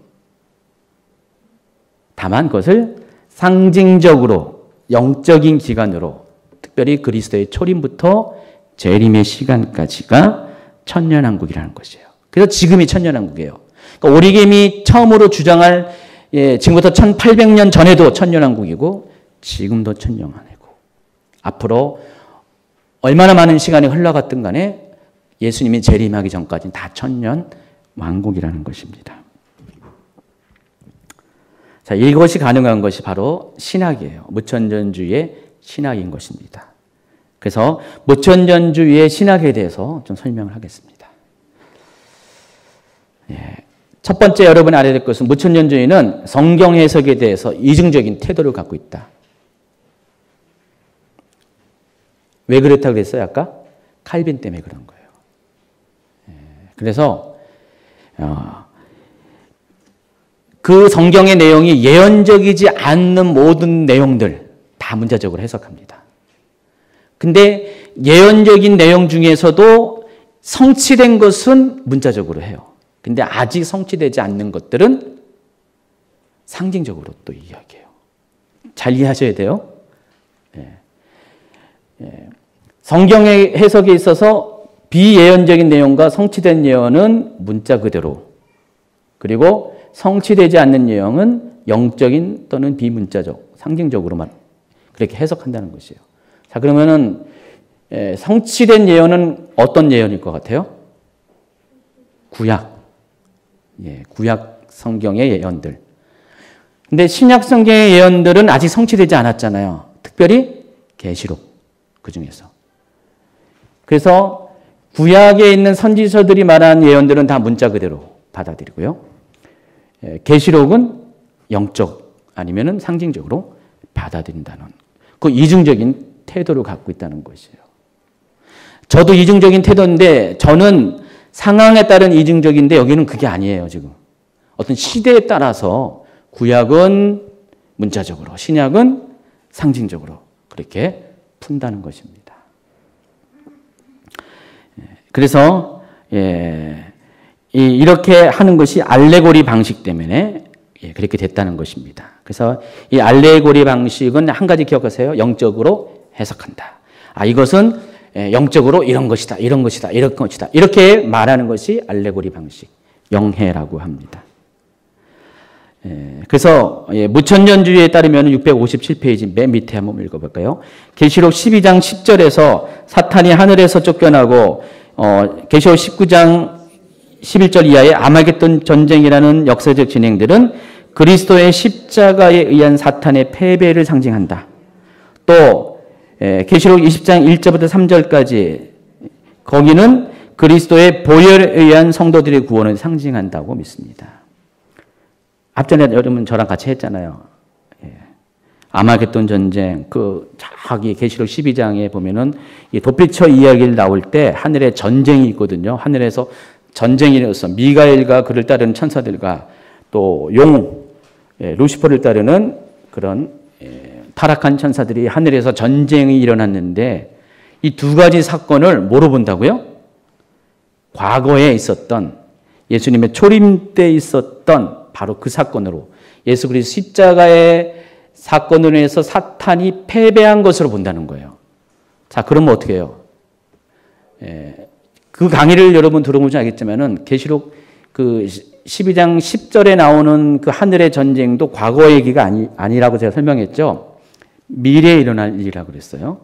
다만 그것을 상징적으로 영적인 기간으로 특별히 그리스도의 초림부터 재림의 시간까지가 천년왕국이라는 것이에요. 그래서 지금이 천년왕국이에요. 그러니까 오리겜이 처음으로 주장할 지금부터 1800년 전에도 천년왕국이고 지금도 천년왕국이고 앞으로 얼마나 많은 시간이 흘러갔든 간에 예수님이 재림하기 전까지는 다 천년왕국이라는 것입니다. 자, 이것이 가능한 것이 바로 신학이에요. 무천년주의의 신학인 것입니다. 그래서 무천년주의의 신학에 대해서 좀 설명을 하겠습니다. 첫 번째 여러분이 알아야 될 것은 무천년주의는 성경 해석에 대해서 이중적인 태도를 갖고 있다. 왜 그렇다고 그랬어요? 아까? 칼빈 때문에 그런 거예요. 그래서 그 성경의 내용이 예언적이지 않는 모든 내용들 다 문자적으로 해석합니다. 근데 예언적인 내용 중에서도 성취된 것은 문자적으로 해요. 근데 아직 성취되지 않는 것들은 상징적으로 또 이야기해요. 잘 이해하셔야 돼요. 성경의 해석에 있어서 비예언적인 내용과 성취된 예언은 문자 그대로, 그리고 성취되지 않는 예언은 영적인 또는 비문자적, 상징적으로만 그렇게 해석한다는 것이에요. 자, 그러면은 성취된 예언은 어떤 예언일 것 같아요? 구약. 구약 성경의 예언들. 근데 신약 성경의 예언들은 아직 성취되지 않았잖아요. 특별히 계시록 그 중에서. 그래서 구약에 있는 선지서들이 말한 예언들은 다 문자 그대로 받아들이고요. 계시록은 영적 아니면은 상징적으로 받아들인다는 그 이중적인 태도를 갖고 있다는 것이에요. 저도 이중적인 태도인데 저는 상황에 따른 이중적인데 여기는 그게 아니에요, 지금. 어떤 시대에 따라서 구약은 문자적으로, 신약은 상징적으로 그렇게 푼다는 것입니다. 그래서 이렇게 하는 것이 알레고리 방식 때문에 그렇게 됐다는 것입니다. 그래서 이 알레고리 방식은 한 가지 기억하세요. 영적으로 해석한다. 이것은 영적으로 이런 것이다, 이런 것이다, 이런 것이다. 이렇게 말하는 것이 알레고리 방식, 영해라고 합니다. 그래서 무천년주의에 따르면 657페이지 맨 밑에 한번 읽어볼까요? 계시록 12장 10절에서 사탄이 하늘에서 쫓겨나고 계시록 19장 11절 이하의 아마겟돈 전쟁이라는 역사적 진행들은 그리스도의 십자가에 의한 사탄의 패배를 상징한다. 또 계시록 20장 1절부터 3절까지 거기는 그리스도의 보혈에 의한 성도들의 구원을 상징한다고 믿습니다. 앞전에 여러분 저랑 같이 했잖아요. 아마겟돈 전쟁, 자기 계시록 12장에 보면은 이 도피처 이야기를 나올 때 하늘에 전쟁이 있거든요. 하늘에서 전쟁이 일어서 미가엘과 그를 따르는 천사들과 또 루시퍼를 따르는 그런 타락한 천사들이 하늘에서 전쟁이 일어났는데 이 두 가지 사건을 뭐로 본다고요? 과거에 있었던 예수님의 초림 때 있었던 바로 그 사건으로 예수 그리스도 십자가의 사건으로 해서 사탄이 패배한 것으로 본다는 거예요. 자, 그러면 어떻게 해요? 그 강의를 여러분 들어보지 알겠지만은 계시록 그 12장 10절에 나오는 그 하늘의 전쟁도 과거 얘기가 아니라고 제가 설명했죠. 미래에 일어날 일이라고 그랬어요.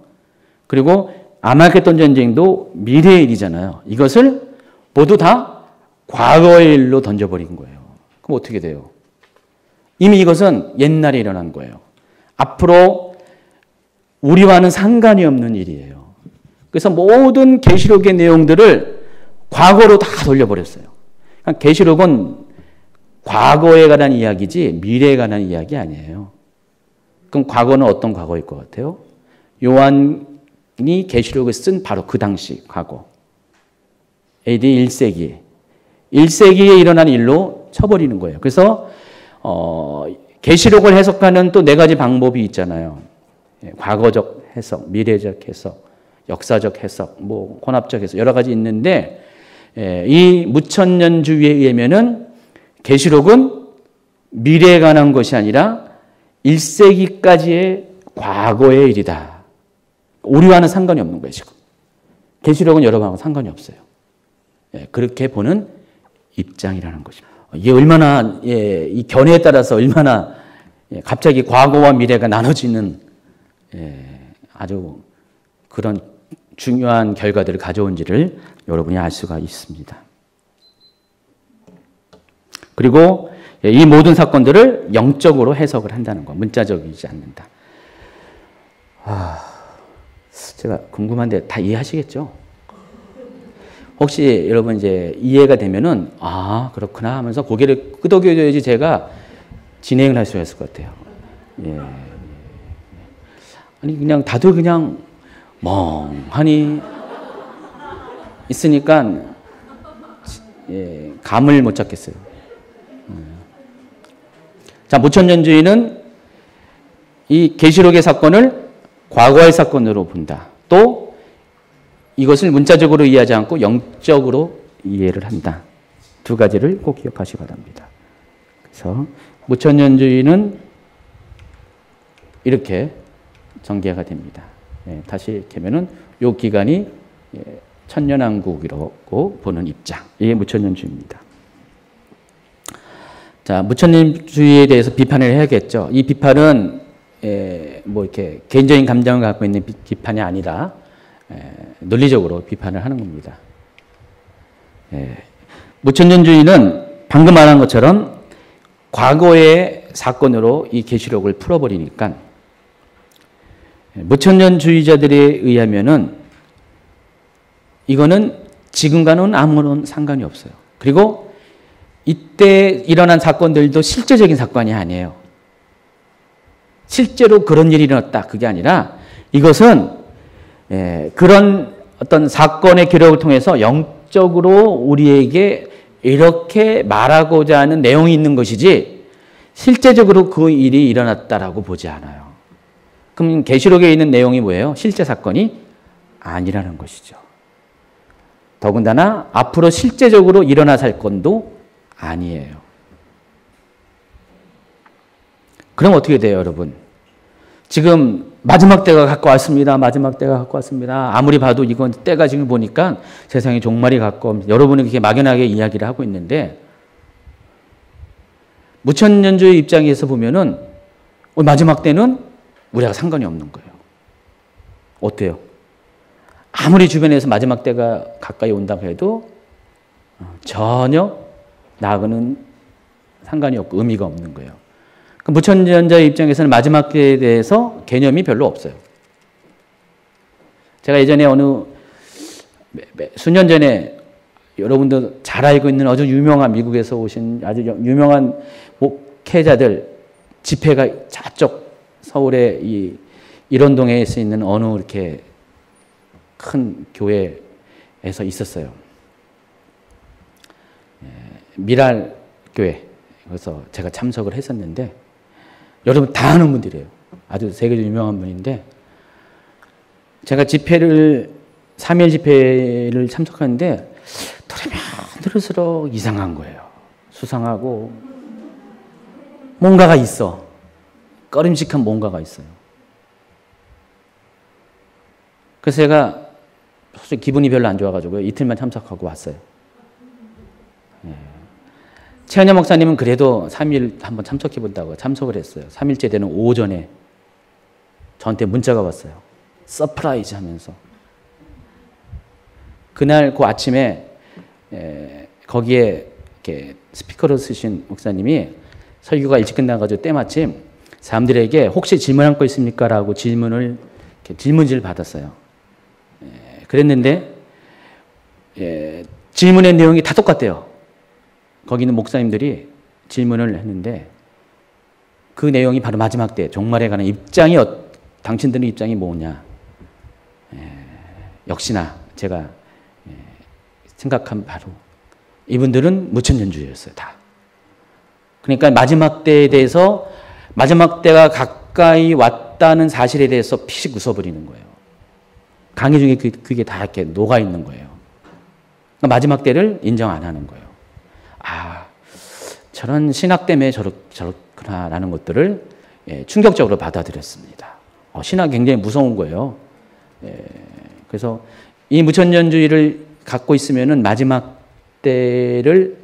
그리고 아마겟돈 전쟁도 미래의 일이잖아요. 이것을 모두 다 과거의 일로 던져버린 거예요. 그럼 어떻게 돼요? 이미 이것은 옛날에 일어난 거예요. 앞으로 우리와는 상관이 없는 일이에요. 그래서 모든 계시록의 내용들을 과거로 다 돌려버렸어요. 계시록은 과거에 관한 이야기지 미래에 관한 이야기 아니에요. 그럼 과거는 어떤 과거일 것 같아요? 요한이 계시록을 쓴 바로 그 당시 과거. AD 1세기. 1세기에 일어난 일로 쳐버리는 거예요. 그래서 계시록을 해석하는 또 네 가지 방법이 있잖아요. 과거적 해석, 미래적 해석, 역사적 해석, 혼합적 해석 여러 가지 있는데 이 무천년주의에 의하면은 계시록은 미래에 관한 것이 아니라 1세기까지의 과거의 일이다. 우리와는 상관이 없는 거예요, 지금. 계시록은 여러분하고 상관이 없어요. 그렇게 보는 입장이라는 것입니다. 이게 얼마나 이 견해에 따라서 얼마나 갑자기 과거와 미래가 나눠지는 아주 그런 중요한 결과들을 가져온지를 여러분이 알 수가 있습니다. 그리고 이 모든 사건들을 영적으로 해석을 한다는 거, 문자적이지 않는다. 제가 궁금한데 다 이해하시겠죠? 혹시 여러분 이제 이해가 되면은 그렇구나 하면서 고개를 끄덕여줘야지 제가 진행을 할 수가 있을 것 같아요. 아니 그냥 다들 그냥 멍하니 있으니까 감을 못 잡겠어요. 자, 무천년주의는 이 계시록의 사건을 과거의 사건으로 본다. 또 이것을 문자적으로 이해하지 않고 영적으로 이해를 한다. 두 가지를 꼭 기억하시기 바랍니다. 그래서 무천년주의는 이렇게 전개가 됩니다. 다시 이렇게 하면은 요 기간이 천년왕국이라고 보는 입장. 이게 무천년주의입니다. 자, 무천년주의에 대해서 비판을 해야겠죠. 이 비판은 이렇게 개인적인 감정을 갖고 있는 비판이 아니라 논리적으로 비판을 하는 겁니다. 무천년주의는 방금 말한 것처럼 과거의 사건으로 이 계시록을 풀어버리니까 무천년주의자들에 의하면은 이거는 지금과는 아무런 상관이 없어요. 그리고 이때 일어난 사건들도 실제적인 사건이 아니에요. 실제로 그런 일이 일어났다. 그게 아니라 이것은 그런 어떤 사건의 기록을 통해서 영적으로 우리에게 이렇게 말하고자 하는 내용이 있는 것이지 실제적으로 그 일이 일어났다라고 보지 않아요. 그럼 계시록에 있는 내용이 뭐예요? 실제 사건이 아니라는 것이죠. 더군다나 앞으로 실제적으로 일어날 사건도 아니에요. 그럼 어떻게 돼요, 여러분? 지금 마지막 때가 가까웠습니다. 마지막 때가 가까웠습니다. 아무리 봐도 이건 때가 지금 보니까 세상에 종말이 가까워. 여러분이 그렇게 막연하게 이야기를 하고 있는데 무천년주의 입장에서 보면은 마지막 때는 우리가 상관이 없는 거예요. 어때요? 아무리 주변에서 마지막 때가 가까이 온다고 해도 전혀 나하고는 상관이 없고 의미가 없는 거예요. 무천년자의 입장에서는 마지막 때에 대해서 개념이 별로 없어요. 제가 예전에 어느 수년 전에 여러분도 잘 알고 있는 아주 유명한 미국에서 오신 아주 유명한 목회자들 집회가 저쪽 서울의 이 일원동에 있는 어느 이렇게 큰 교회에서 있었어요. 미랄 교회. 그래서 제가 참석을 했었는데 여러분 다 아는 분들이에요. 아주 세계적으로 유명한 분인데 제가 집회를 3일 집회를 참석하는데 들으면 들을수록 이상한 거예요. 수상하고 뭔가가 있어. 꺼림칙한 뭔가가 있어요. 그래서 제가 솔직히 기분이 별로 안 좋아가지고 이틀만 참석하고 왔어요. 최은영 목사님은 그래도 3일 한번 참석해본다고 참석을 했어요. 3일째 되는 오전에 저한테 문자가 왔어요. 서프라이즈 하면서. 그날 그 아침에 거기에 이렇게 스피커로 쓰신 목사님이 설교가 일찍 끝나가지고 때마침 사람들에게 혹시 질문할 거 있습니까? 라고 질문지를 받았어요. 그랬는데 질문의 내용이 다 똑같대요. 거기 있는 목사님들이 질문을 했는데 그 내용이 바로 마지막 때 종말에 관한 입장이 당신들의 입장이 뭐냐. 역시나 제가 생각한 바로 이분들은 무천년주의였어요. 다. 그러니까 마지막 때에 대해서 마지막 때가 가까이 왔다는 사실에 대해서 피식 웃어버리는 거예요. 강의 중에 그게 다 이렇게 녹아있는 거예요. 그러니까 마지막 때를 인정 안 하는 거예요. 아, 저런 신학 때문에 저렇구나라는 것들을 충격적으로 받아들였습니다. 신학이 굉장히 무서운 거예요. 그래서 이 무천년주의를 갖고 있으면은 마지막 때를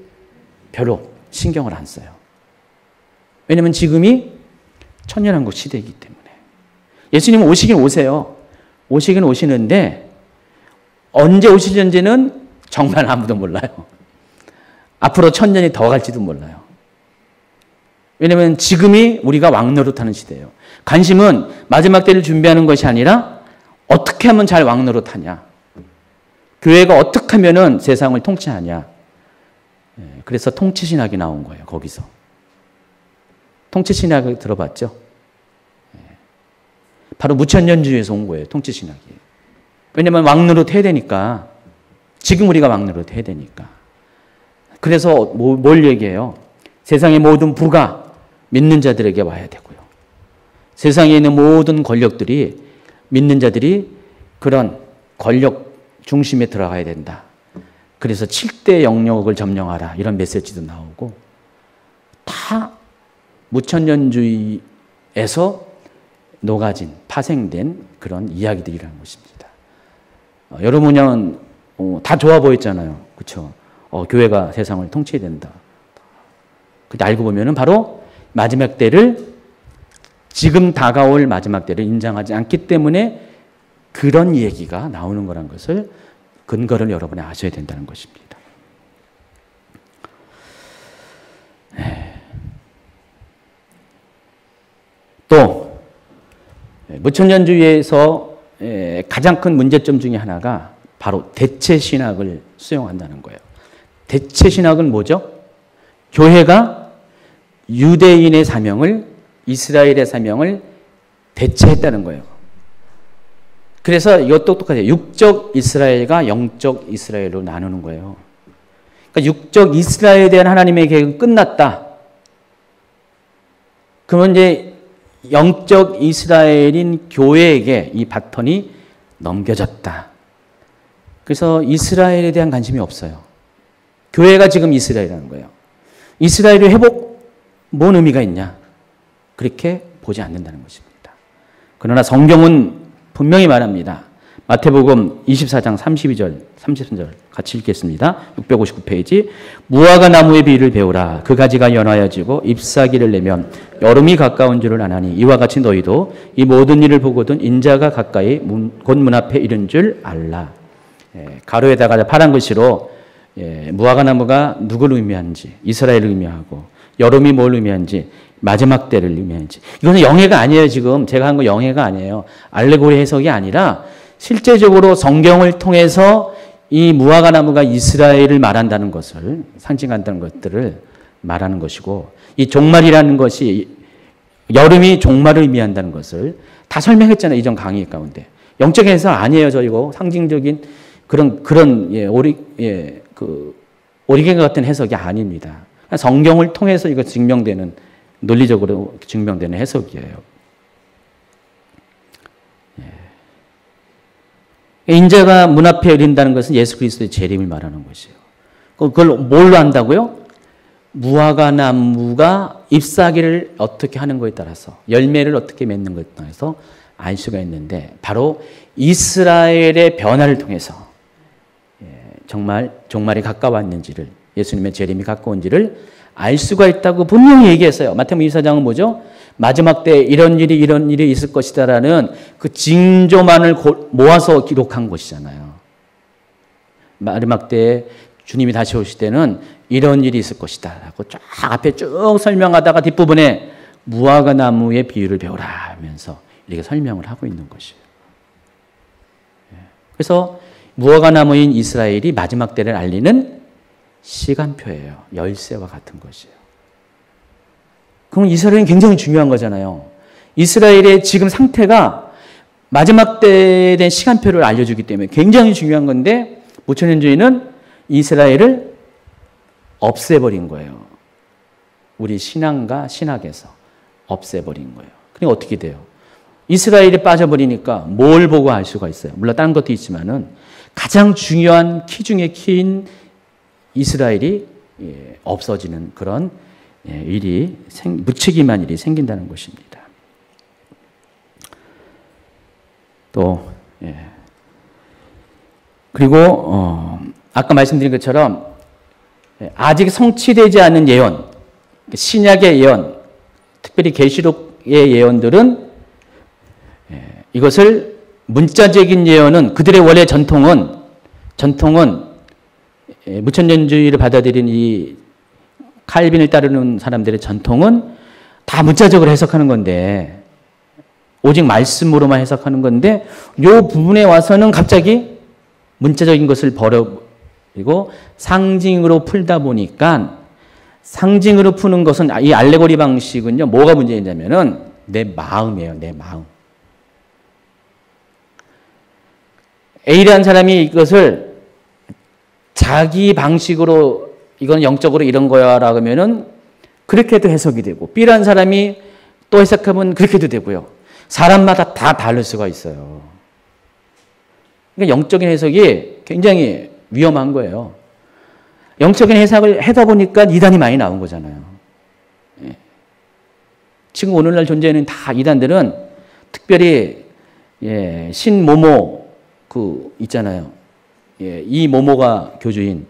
별로 신경을 안 써요. 왜냐면 지금이 천년왕국 시대이기 때문에. 예수님은 오시긴 오세요. 오시긴 오시는데 언제 오실는지는 정말 아무도 몰라요. 앞으로 1000년이 더 갈지도 몰라요. 왜냐하면 지금이 우리가 왕노릇하는 시대예요. 관심은 마지막 때를 준비하는 것이 아니라 어떻게 하면 잘 왕노릇하냐. 교회가 어떻게 하면 세상을 통치하냐. 그래서 통치신학이 나온 거예요. 거기서. 통치신학을 들어봤죠? 바로 무천년주의에서 온 거예요. 통치신학이. 왜냐하면 왕노릇 해야 되니까. 지금 우리가 왕노릇 해야 되니까. 그래서 뭘 얘기해요? 세상의 모든 부가 믿는 자들에게 와야 되고요. 세상에 있는 모든 권력들이 믿는 자들이 그런 권력 중심에 들어가야 된다. 그래서 7대 영역을 점령하라. 이런 메시지도 나오고 다 무천년주의에서 녹아진, 파생된 그런 이야기들이라는 것입니다. 여러분은 다 좋아 보였잖아요. 그렇죠? 교회가 세상을 통치해야 된다. 근데 알고 보면은 바로 마지막 때를 지금 다가올 마지막 때를 인정하지 않기 때문에 그런 얘기가 나오는 거란 것을 근거를 여러분이 아셔야 된다는 것입니다. 또 무천년주의에서 가장 큰 문제점 중에 하나가 바로 대체신학을 수용한다는 거예요. 대체신학은 뭐죠? 교회가 유대인의 사명을, 이스라엘의 사명을 대체했다는 거예요. 그래서 이것도 똑같아요. 육적 이스라엘과 영적 이스라엘로 나누는 거예요. 그러니까 육적 이스라엘에 대한 하나님의 계획은 끝났다. 그러면 이제 영적 이스라엘인 교회에게 이 바톤이 넘겨졌다. 그래서 이스라엘에 대한 관심이 없어요. 교회가 지금 이스라엘이라는 거예요. 이스라엘의 회복, 뭔 의미가 있냐? 그렇게 보지 않는다는 것입니다. 그러나 성경은 분명히 말합니다. 마태복음 24장 32절, 33절 같이 읽겠습니다. 659페이지. 무화과 나무의 비유를 배우라. 그 가지가 연하여지고 잎사귀를 내면 여름이 가까운 줄을 아나니 이와 같이 너희도 이 모든 일을 보거든 인자가 가까이 곧 문 앞에 이른 줄 알라. 가로에다가 파란 글씨로 무화과 나무가 누구를 의미하는지, 이스라엘을 의미하고, 여름이 뭘 의미하는지, 마지막 때를 의미하는지. 이거는 영예가 아니에요. 지금 제가 한 거 영예가 아니에요. 알레고리 해석이 아니라 실제적으로 성경을 통해서 이 무화과 나무가 이스라엘을 말한다는 것을, 상징한다는 것들을 말하는 것이고, 이 종말이라는 것이 여름이 종말을 의미한다는 것을 다 설명했잖아요. 이전 강의 가운데. 영적인 해석 아니에요. 저 이거 상징적인 그런 오리겐과 같은 해석이 아닙니다. 성경을 통해서 이거 증명되는, 논리적으로 증명되는 해석이에요. 인자가 문 앞에 이른다는 것은 예수 그리스도의 재림을 말하는 것이에요. 그걸 뭘로 한다고요? 무화과 나무가 잎사귀를 어떻게 하는 것에 따라서, 열매를 어떻게 맺는 것에 따라서 알 수가 있는데, 바로 이스라엘의 변화를 통해서 정말 종말이 가까웠는지를, 예수님의 재림이 가까운지를 알 수가 있다고 분명히 얘기했어요. 마태복음 24장은 뭐죠? 마지막 때 이런 일이 있을 것이다라는 그 징조만을 모아서 기록한 것이잖아요. 마지막 때 주님이 다시 오실 때는 이런 일이 있을 것이다 라고 쫙 앞에 쭉 설명하다가 뒷부분에 무화과 나무의 비유를 배우라 하면서 이렇게 설명을 하고 있는 것이에요. 그래서 무화과 나무인 이스라엘이 마지막 때를 알리는 시간표예요. 열쇠와 같은 것이에요. 그럼 이스라엘은 굉장히 중요한 거잖아요. 이스라엘의 지금 상태가 마지막 때에 대한 시간표를 알려주기 때문에 굉장히 중요한 건데, 무천년주의는 이스라엘을 없애버린 거예요. 우리 신앙과 신학에서 없애버린 거예요. 그러니까 어떻게 돼요? 이스라엘이 빠져버리니까 뭘 보고 알 수가 있어요? 물론 다른 것도 있지만은 가장 중요한 키 중에 키인 이스라엘이 없어지는 그런 일이, 무책임한 일이 생긴다는 것입니다. 또 그리고 아까 말씀드린 것처럼 아직 성취되지 않은 예언, 신약의 예언, 특별히 계시록의 예언들은 이것을 문자적인 예언은, 그들의 원래 전통은 무천년주의를 받아들인 이 칼빈을 따르는 사람들의 전통은 다 문자적으로 해석하는 건데, 오직 말씀으로만 해석하는 건데, 이 부분에 와서는 갑자기 문자적인 것을 버려버리고 상징으로 풀다 보니까, 상징으로 푸는 것은, 이 알레고리 방식은요, 뭐가 문제냐면은 내 마음이에요. 내 마음. A라는 사람이 이것을 자기 방식으로 이건 영적으로 이런 거야 라고 하면은 그렇게도 해석이 되고, B라는 사람이 또 해석하면 그렇게도 되고요. 사람마다 다 다를 수가 있어요. 그러니까 영적인 해석이 굉장히 위험한 거예요. 영적인 해석을 하다 보니까 이단이 많이 나온 거잖아요. 지금 오늘날 존재하는 다 이단들은 특별히 신모모 그 있잖아요. 이 모모가 교주인.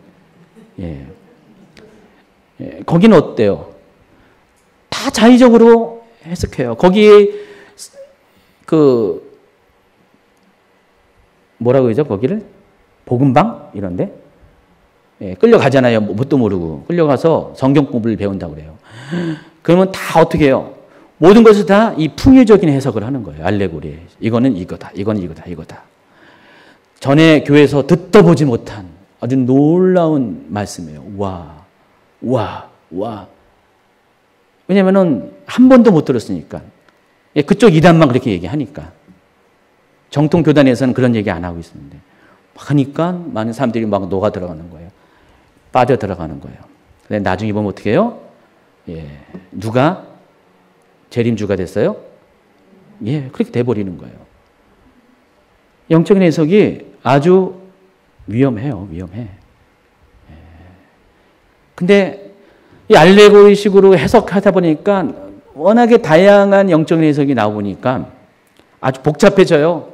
거기는 어때요? 다 자의적으로 해석해요. 거기에 그 뭐라고 그러죠? 거기를 복음방 이런데 끌려가잖아요. 뭣도 모르고 끌려가서 성경 공부를 배운다고 그래요. 그러면 다 어떻게 해요? 모든 것을 다 이 풍요적인 해석을 하는 거예요. 알레고리. 이거는 이거다. 이건 이거다. 이거다. 전에 교회에서 듣도 보지 못한 아주 놀라운 말씀이에요. 와. 왜냐면은 한 번도 못 들었으니까. 그쪽 이단만 그렇게 얘기하니까. 정통 교단에서는 그런 얘기 안 하고 있었는데. 하니까 많은 사람들이 막 녹아 들어가는 거예요. 빠져 들어가는 거예요. 근데 나중에 보면 어떻게 해요? 누가 재림주가 됐어요? 예, 그렇게 돼버리는 거예요. 영적인 해석이 아주 위험해요. 위험해. 예. 근데 이 알레고리식으로 해석하다 보니까 워낙에 다양한 영적인 해석이 나오니까 아주 복잡해져요.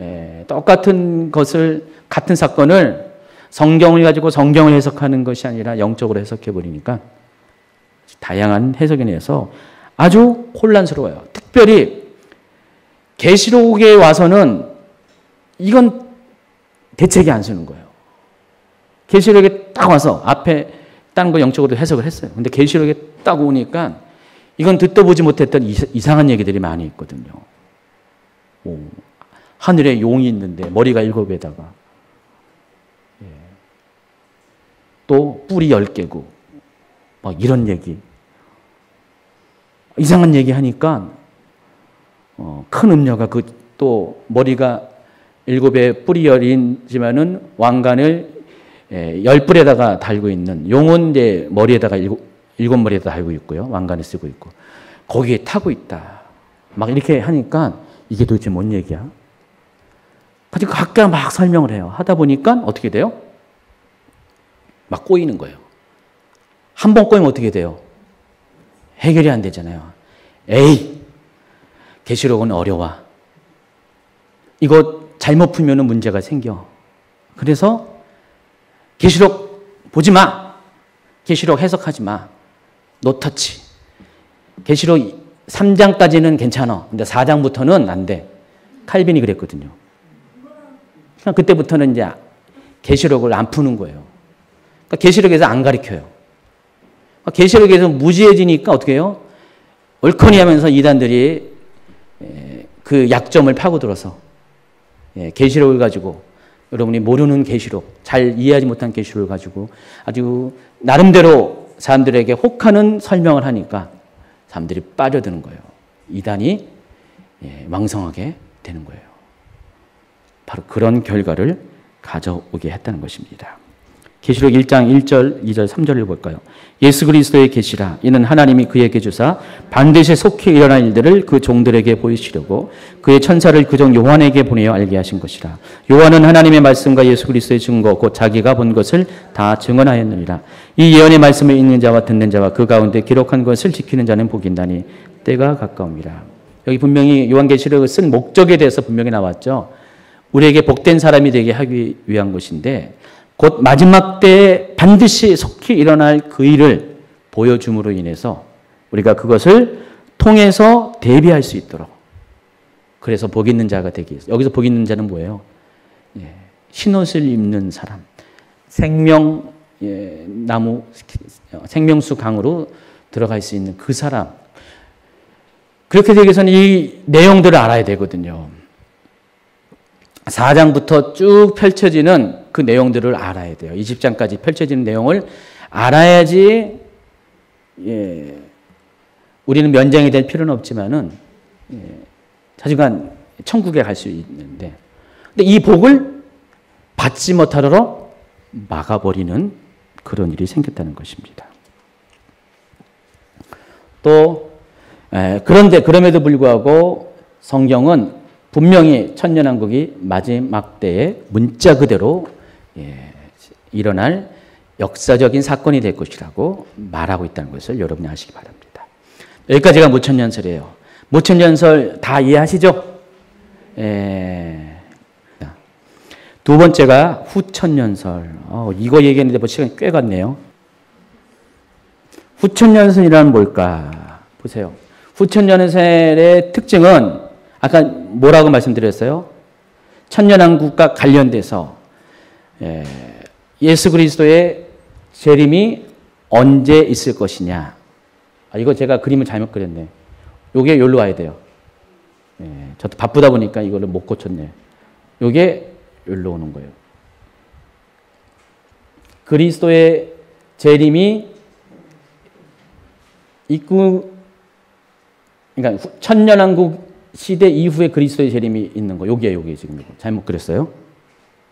예, 똑같은 것을, 같은 사건을 성경을 가지고 성경을 해석하는 것이 아니라 영적으로 해석해 버리니까 다양한 해석에 의해서 아주 혼란스러워요. 특별히 계시록에 와서는 이건 대책이 안 쓰는 거예요. 계시록에 딱 와서 앞에 다른 거 영적으로 해석을 했어요. 근데 계시록에 딱 오니까 이건 듣도 보지 못했던 이상한 얘기들이 많이 있거든요. 오, 하늘에 용이 있는데 머리가 7에다가 예. 또 뿔이 10개고 막 이런 얘기. 이상한 얘기 하니까 큰 음녀가 또 머리가 7에 뿔이 10이지만은 왕관을 10뿔에다가 달고 있는 용은 이제 머리에다가 7머리에다 달고 있고요. 왕관을 쓰고 있고 거기에 타고 있다. 막 이렇게 하니까 이게 도대체 뭔 얘기야? 그래서 각각 막 설명을 해요. 하다 보니까 어떻게 돼요? 막 꼬이는 거예요. 한 번 꼬이면 어떻게 돼요? 해결이 안 되잖아요. 에이, 계시록은 어려워. 이거 잘못 풀면 문제가 생겨. 그래서 계시록 보지 마. 계시록 해석하지 마. 노터치. 계시록 3장까지는 괜찮아. 근데 4장부터는 안 돼. 칼빈이 그랬거든요. 그러니까 그때부터는 이제 계시록을 안 푸는 거예요. 그러니까 계시록에서 안 가르쳐요. 계시록에서 무지해지니까 어떻게 해요? 얼커니 하면서 이단들이 그 약점을 파고들어서 계시록을 가지고 여러분이 모르는 계시록, 잘 이해하지 못한 계시록을 가지고 아주 나름대로 사람들에게 혹하는 설명을 하니까 사람들이 빠져드는 거예요. 이단이 왕성하게 되는 거예요. 바로 그런 결과를 가져오게 했다는 것입니다. 계시록 1장 1절, 2절, 3절을 볼까요? 예수 그리스도의 계시라. 이는 하나님이 그에게 주사 반드시 속히 일어날 일들을 그 종들에게 보이시려고 그의 천사를 그 종 요한에게 보내어 알게 하신 것이라. 요한은 하나님의 말씀과 예수 그리스도의 증거 곧 자기가 본 것을 다 증언하였느니라. 이 예언의 말씀을 읽는 자와 듣는 자와 그 가운데 기록한 것을 지키는 자는 복이 있나니 때가 가까움이라. 여기 분명히 요한계시록을 쓴 목적에 대해서 분명히 나왔죠. 우리에게 복된 사람이 되게 하기 위한 것인데 곧 마지막 때에 반드시 속히 일어날 그 일을 보여줌으로 인해서 우리가 그것을 통해서 대비할 수 있도록 그래서 복 있는 자가 되기 위해서. 여기서 복 있는 자는 뭐예요? 흰옷을 입는 사람. 생명 나무 생명수 강으로 들어갈 수 있는 그 사람. 그렇게 되기 위해서는 이 내용들을 알아야 되거든요. 4장부터 쭉 펼쳐지는 그 내용들을 알아야 돼요. 20장까지 펼쳐지는 내용을 알아야지 우리는 면장이 될 필요는 없지만은 자주간 천국에 갈 수 있는데 근데 이 복을 받지 못하도록 막아버리는 그런 일이 생겼다는 것입니다. 또 그런데 그럼에도 불구하고 성경은 분명히 천년왕국이 마지막 때에 문자 그대로 일어날 역사적인 사건이 될 것이라고 말하고 있다는 것을 여러분이 아시기 바랍니다. 여기까지가 무천년설이에요. 무천년설 다 이해하시죠? 두 번째가 후천년설. 이거 얘기했는데 뭐 시간이 꽤 갔네요. 후천년설이란 뭘까? 보세요. 후천년설의 특징은 아까 뭐라고 말씀드렸어요? 천년왕국과 관련돼서 예수 그리스도의 재림이 언제 있을 것이냐. 이거 제가 그림을 잘못 그렸네. 요게 여기로 와야 돼요. 저도 바쁘다 보니까 이거를 못 고쳤네. 요게 여기로 오는 거예요. 그리스도의 재림이 그러니까 천년왕국 시대 이후에 그리스도의 재림이 있는 거. 요게 지금 이거. 잘못 그렸어요.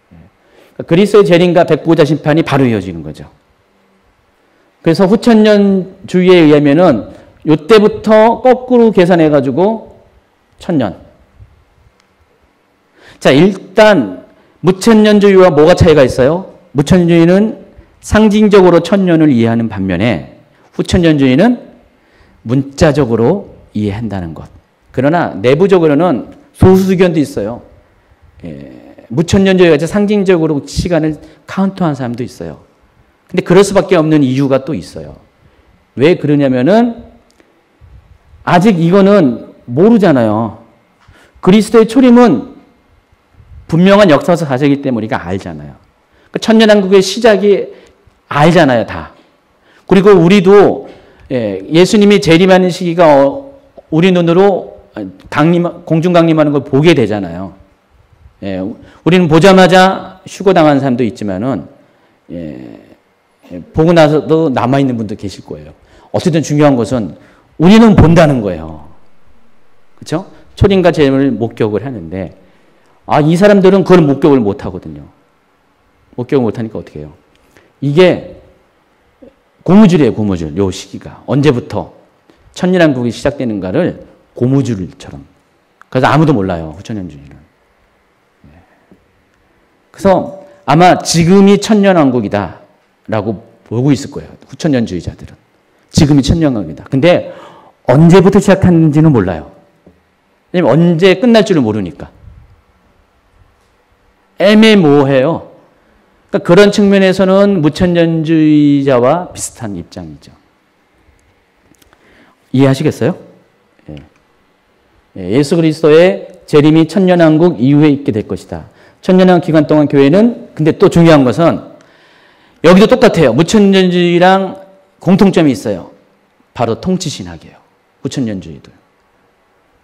그러니까 그리스도의 재림과 백보자 심판이 바로 이어지는 거죠. 그래서 후천년주의에 의하면은 요때부터 거꾸로 계산해 가지고 천년. 자, 일단 무천년주의와 뭐가 차이가 있어요? 무천년주의는 상징적으로 천년을 이해하는 반면에 후천년주의는 문자적으로 이해한다는 것. 그러나 내부적으로는 소수 의견도 있어요. 무천년주의가 상징적으로 시간을 카운트한 사람도 있어요. 근데 그럴 수밖에 없는 이유가 또 있어요. 왜 그러냐면은 아직 이거는 모르잖아요. 그리스도의 초림은 분명한 역사적 사실이기 때문에 우리가 알잖아요. 천년왕국의 시작이 알잖아요, 다. 그리고 우리도 예수님이 재림하는 시기가 우리 눈으로 공중 강림하는 걸 보게 되잖아요. 우리는 보자마자 휴거당한 사람도 있지만은 보고 나서도 남아있는 분도 계실 거예요. 어쨌든 중요한 것은 우리는 본다는 거예요. 그렇죠? 초림과 재림을 목격을 하는데 이 사람들은 그걸 목격을 못 하거든요. 목격을 못 하니까 어떻게 해요? 이게 고무줄이에요, 고무줄. 요 시기가. 언제부터 천년왕국이 시작되는가를 고무줄처럼. 그래서 아무도 몰라요, 후천년주의는. 그래서 아마 지금이 천년왕국이다라고 보고 있을 거예요, 후천년주의자들은. 지금이 천년왕국이다. 근데 언제부터 시작했는지는 몰라요. 왜냐면 언제 끝날 줄을 모르니까. 애매모호해요. 그러니까 그런 측면에서는 무천년주의자와 비슷한 입장이죠. 이해하시겠어요? 예수 그리스도의 재림이 천년왕국 이후에 있게 될 것이다. 천년왕국 기간 동안 교회는, 근데 또 중요한 것은 여기도 똑같아요. 무천년주의랑 공통점이 있어요. 바로 통치신학이에요. 무천년주의도.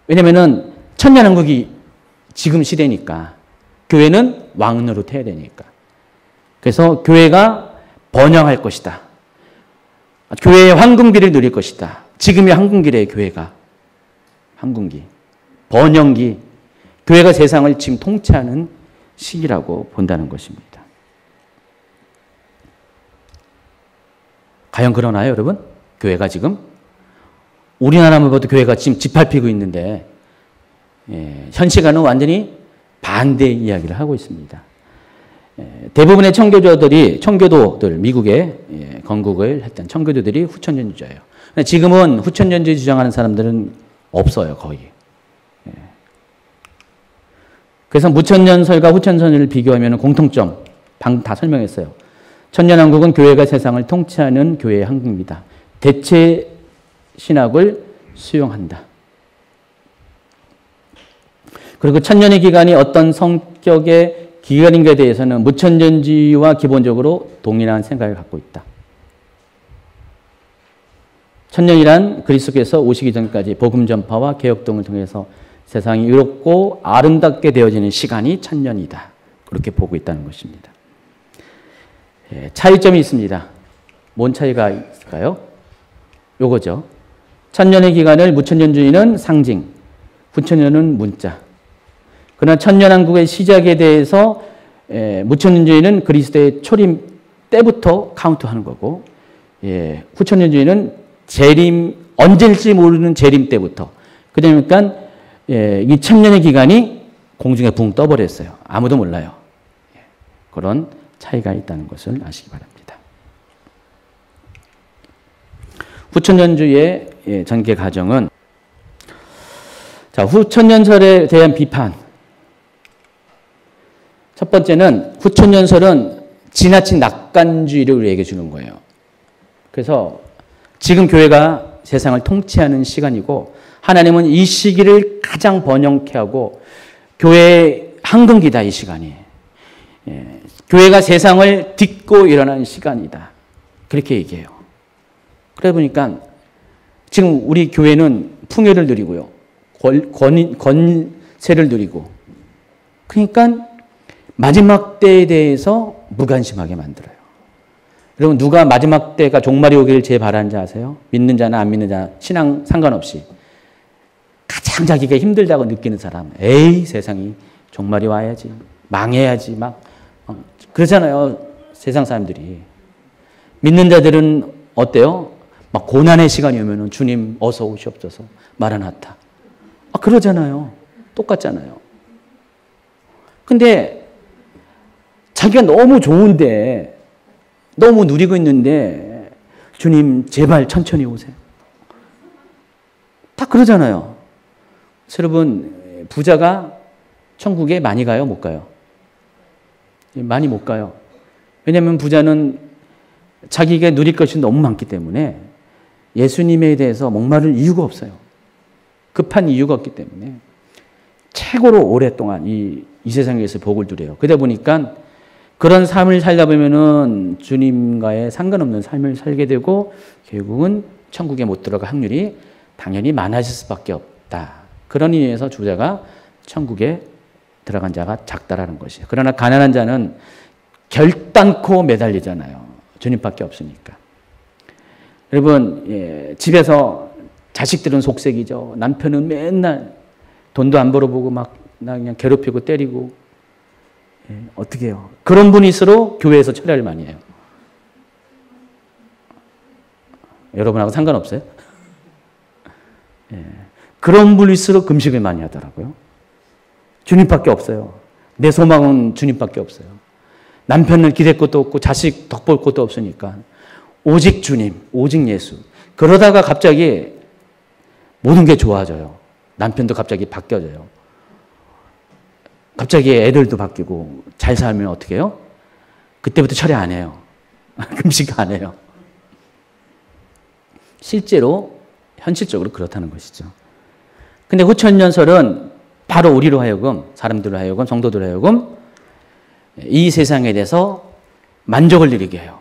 왜냐면은 천년왕국이 지금 시대니까 교회는 왕노릇해야 되니까. 그래서 교회가 번영할 것이다. 교회의 황금기를 누릴 것이다. 지금이 황금기래요, 교회가. 황금기. 번영기. 교회가 세상을 지금 통치하는 시기라고 본다는 것입니다. 과연 그러나요, 여러분? 교회가 지금? 우리나라만 봐도 교회가 지금 짓밟히고 있는데 현 시간은 완전히 반대의 이야기를 하고 있습니다. 대부분의 청교도들, 미국에 건국을 했던 청교도들이 후천년주의예요. 지금은 후천년주의 주장하는 사람들은 없어요, 거의. 그래서 무천년설과 후천년설을 비교하면 공통점, 방금 다 설명했어요. 천년왕국은 교회가 세상을 통치하는 교회의 한국입니다. 대체 신학을 수용한다. 그리고 천년의 기간이 어떤 성격의 기간인가에 대해서는 무천년주의와 기본적으로 동일한 생각을 갖고 있다. 천년이란 그리스도께서 오시기 전까지 복음 전파와 개혁 등을 통해서 세상이 의롭고 아름답게 되어지는 시간이 천년이다. 그렇게 보고 있다는 것입니다. 차이점이 있습니다. 뭔 차이가 있을까요? 요거죠. 천년의 기간을 무천년주의는 상징, 후천년은 문자. 그러나 천년왕국의 시작에 대해서 무천년주의는 그리스도의 초림 때부터 카운트하는 거고, 후천년주의는 재림, 언제일지 모르는 재림 때부터. 그러니까 이 천년의 기간이 공중에 붕 떠버렸어요. 아무도 몰라요. 그런 차이가 있다는 것을 아시기 바랍니다. 후천년주의의 전개 과정은, 자, 후천년설에 대한 비판. 첫 번째는 후천년설은 지나친 낙관주의를 우리에게 주는 거예요. 그래서 지금 교회가 세상을 통치하는 시간이고 하나님은 이 시기를 가장 번영케 하고 교회의 황금기다, 이 시간이. 교회가 세상을 딛고 일어나는 시간이다. 그렇게 얘기해요. 그래 보니까 지금 우리 교회는 풍요를 누리고요. 권세를 누리고. 그러니까 마지막 때에 대해서 무관심하게 만들어요. 여러분, 누가 마지막 때가 종말이 오기를 제일 바라는지 아세요? 믿는 자나 안 믿는 자, 신앙 상관없이. 가장 자기가 힘들다고 느끼는 사람. 에이, 세상이 종말이 와야지. 망해야지. 막 그러잖아요, 세상 사람들이. 믿는 자들은 어때요? 막 고난의 시간이 오면은 주님 어서 오시옵소서. 마라나타. 그러잖아요. 똑같잖아요. 근데 자기가 너무 좋은데, 너무 누리고 있는데, 주님, 제발 천천히 오세요. 다 그러잖아요. 여러분, 부자가 천국에 많이 가요? 못 가요? 많이 못 가요. 왜냐하면 부자는 자기가 누릴 것이 너무 많기 때문에 예수님에 대해서 목마를 이유가 없어요. 급한 이유가 없기 때문에 최고로 오랫동안 이 세상에서 복을 누려요. 그러다 보니까 그런 삶을 살다 보면은 주님과의 상관없는 삶을 살게 되고 결국은 천국에 못 들어갈 확률이 당연히 많아질 수밖에 없다. 그런 의미에서 부자가 천국에 들어간 자가 작다라는 것이에요. 그러나 가난한 자는 결단코 매달리잖아요. 주님밖에 없으니까. 여러분, 집에서 자식들은 속색이죠. 남편은 맨날 돈도 안 벌어보고 막 나 그냥 괴롭히고 때리고. 어떻게 해요? 그런 분일수록 교회에서 철야를 많이 해요. 여러분하고 상관없어요? 그런 분일수록 금식을 많이 하더라고요. 주님밖에 없어요. 내 소망은 주님밖에 없어요. 남편을 기댈 것도 없고 자식 덕볼 것도 없으니까 오직 주님, 오직 예수. 그러다가 갑자기 모든 게 좋아져요. 남편도 갑자기 바뀌어져요. 갑자기 애들도 바뀌고 잘 살면 어떻게 해요? 그때부터 철회 안 해요. 금식 안 해요. 실제로 현실적으로 그렇다는 것이죠. 근데 후천년설은 바로 우리로 하여금, 사람들로 하여금, 성도들로 하여금 이 세상에 대해서 만족을 누리게 해요.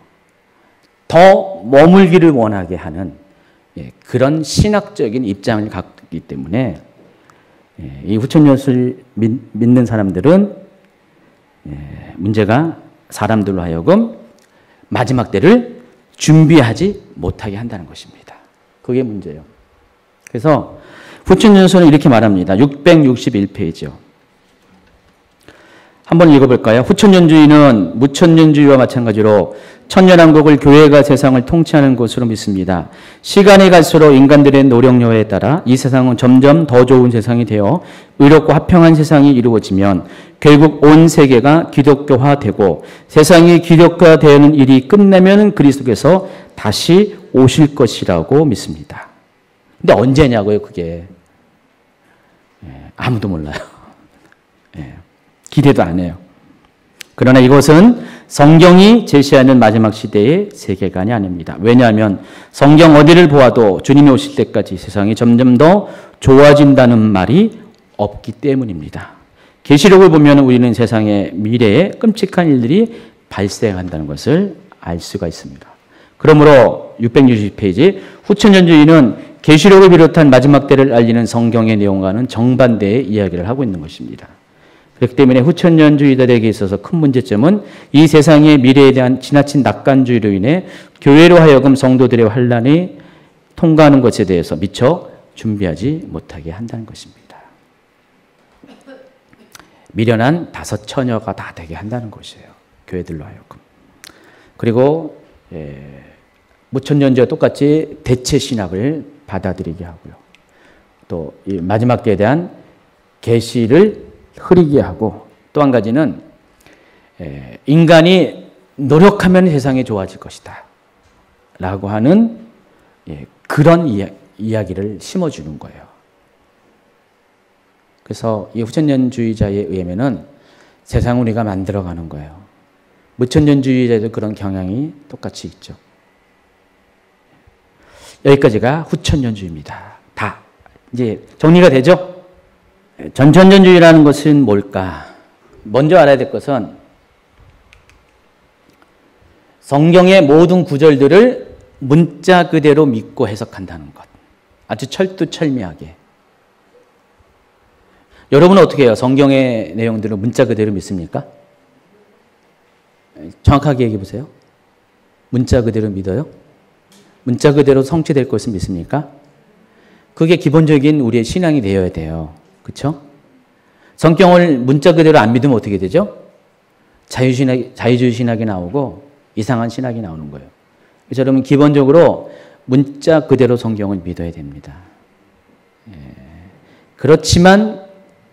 더 머물기를 원하게 하는 그런 신학적인 입장을 갖기 때문에 이 후천년설 믿는 사람들은 문제가 사람들로 하여금 마지막 때를 준비하지 못하게 한다는 것입니다. 그게 문제예요. 그래서 후천년설은 이렇게 말합니다. 661페이지요. 한번 읽어볼까요? 후천년주의는 무천년주의와 마찬가지로 천년왕국을 교회가 세상을 통치하는 것으로 믿습니다. 시간이 갈수록 인간들의 노력여에 따라 이 세상은 점점 더 좋은 세상이 되어 의롭고 화평한 세상이 이루어지면 결국 온 세계가 기독교화되고 세상이 기독교화되는 일이 끝나면 그리스도께서 다시 오실 것이라고 믿습니다. 근데 언제냐고요, 그게. 아무도 몰라요. 기대도 안 해요. 그러나 이것은 성경이 제시하는 마지막 시대의 세계관이 아닙니다. 왜냐하면 성경 어디를 보아도 주님이 오실 때까지 세상이 점점 더 좋아진다는 말이 없기 때문입니다. 계시록을 보면 우리는 세상의 미래에 끔찍한 일들이 발생한다는 것을 알 수가 있습니다. 그러므로 660페이지 후천년주의는 계시록을 비롯한 마지막 때를 알리는 성경의 내용과는 정반대의 이야기를 하고 있는 것입니다. 그렇기 때문에 후천년주의자들에게 있어서 큰 문제점은 이 세상의 미래에 대한 지나친 낙관주의로 인해 교회로 하여금 성도들의 환란이 통과하는 것에 대해서 미처 준비하지 못하게 한다는 것입니다. 미련한 5처녀가 다 되게 한다는 것이에요. 교회들로 하여금. 그리고 무천년주와 똑같이 대체 신학을 받아들이게 하고요. 또 이 마지막 때에 대한 계시를 흐리게 하고 또 한 가지는 인간이 노력하면 세상이 좋아질 것이다 라고 하는 그런 이야기를 심어주는 거예요. 그래서 이 후천년주의자에 의하면은 세상을 우리가 만들어가는 거예요. 무천년주의자도 그런 경향이 똑같이 있죠. 여기까지가 후천년주의입니다. 다 이제 정리가 되죠? 전천년주의라는 것은 뭘까? 먼저 알아야 될 것은 성경의 모든 구절들을 문자 그대로 믿고 해석한다는 것. 아주 철두철미하게. 여러분은 어떻게 해요? 성경의 내용들을 문자 그대로 믿습니까? 정확하게 얘기해 보세요. 문자 그대로 믿어요? 문자 그대로 성취될 것을 믿습니까? 그게 기본적인 우리의 신앙이 되어야 돼요. 그렇죠? 성경을 문자 그대로 안 믿으면 어떻게 되죠? 자유주의 신학이 나오고 이상한 신학이 나오는 거예요. 그래서 여러분 기본적으로 문자 그대로 성경을 믿어야 됩니다. 그렇지만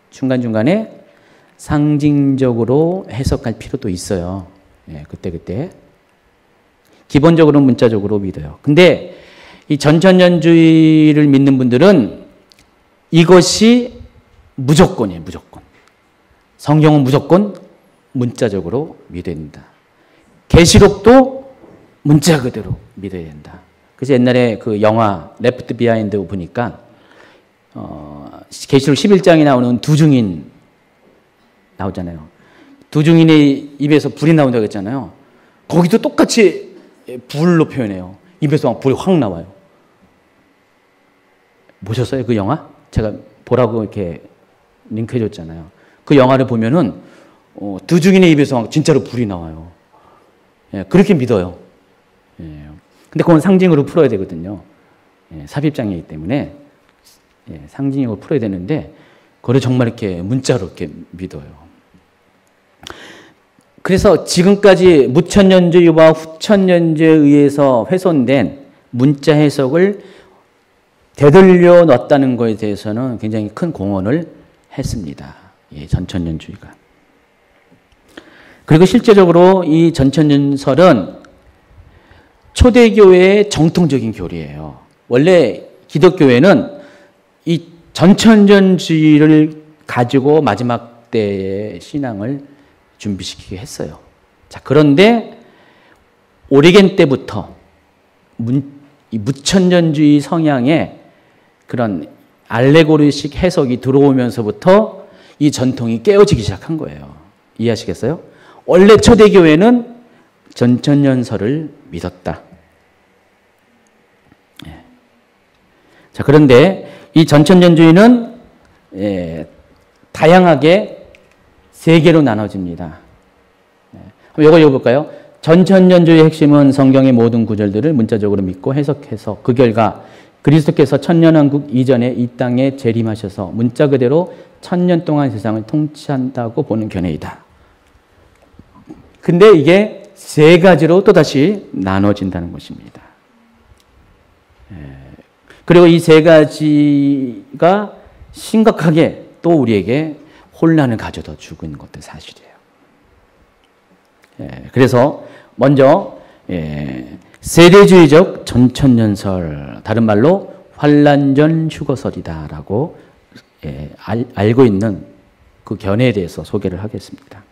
중간중간에 상징적으로 해석할 필요도 있어요. 예, 그때. 기본적으로 문자적으로 믿어요. 근데 이 전천년주의를 믿는 분들은 이것이 무조건이에요, 무조건. 성경은 무조건 문자적으로 믿어야 된다. 계시록도 문자 그대로 믿어야 된다. 그래서 옛날에 그 영화 레프트 비하인드 보니까 계시록 11장에 나오는 두 증인 나오잖아요. 두 증인의 입에서 불이 나온다고 했잖아요. 거기도 똑같이 불로 표현해요. 입에서 막 불이 확 나와요. 보셨어요? 그 영화? 제가 보라고 이렇게 링크해 줬잖아요. 그 영화를 보면은 두 증인의 입에서 막 진짜로 불이 나와요. 예, 그렇게 믿어요. 예. 근데 그건 상징으로 풀어야 되거든요. 예, 삽입장이기 때문에 예, 상징으로 풀어야 되는데 그걸 정말 이렇게 문자로 이렇게 믿어요. 그래서 지금까지 무천년주의와 후천년주의에 의해서 훼손된 문자 해석을 되돌려 놨다는 것에 대해서는 굉장히 큰 공헌을 했습니다. 예, 전천년주의가. 그리고 실제적으로 이 전천년설은 초대교회의 정통적인 교리예요. 원래 기독교회는 이 전천년주의를 가지고 마지막 때의 신앙을 준비시키게 했어요. 자, 그런데 오리겐 때부터 이 무천년주의 성향의 그런 알레고리식 해석이 들어오면서부터 이 전통이 깨어지기 시작한 거예요. 이해하시겠어요? 원래 초대교회는 전천년설을 믿었다. 예. 자, 그런데 이 전천년주의는 다양하게 세 개로 나눠집니다. 이거 읽어볼까요? 전천년주의의 핵심은 성경의 모든 구절들을 문자적으로 믿고 해석해서 그 결과 그리스도께서 천년왕국 이전에 이 땅에 재림하셔서 문자 그대로 1000년 동안 세상을 통치한다고 보는 견해이다. 근데 이게 세 가지로 또다시 나눠진다는 것입니다. 그리고 이 세 가지가 심각하게 또 우리에게 혼란을 가져다 주고 있는 것도 사실이에요. 그래서 먼저 세대주의적 전천년설, 다른 말로 환란전 휴거설이다라고 알고 있는 그 견해에 대해서 소개를 하겠습니다.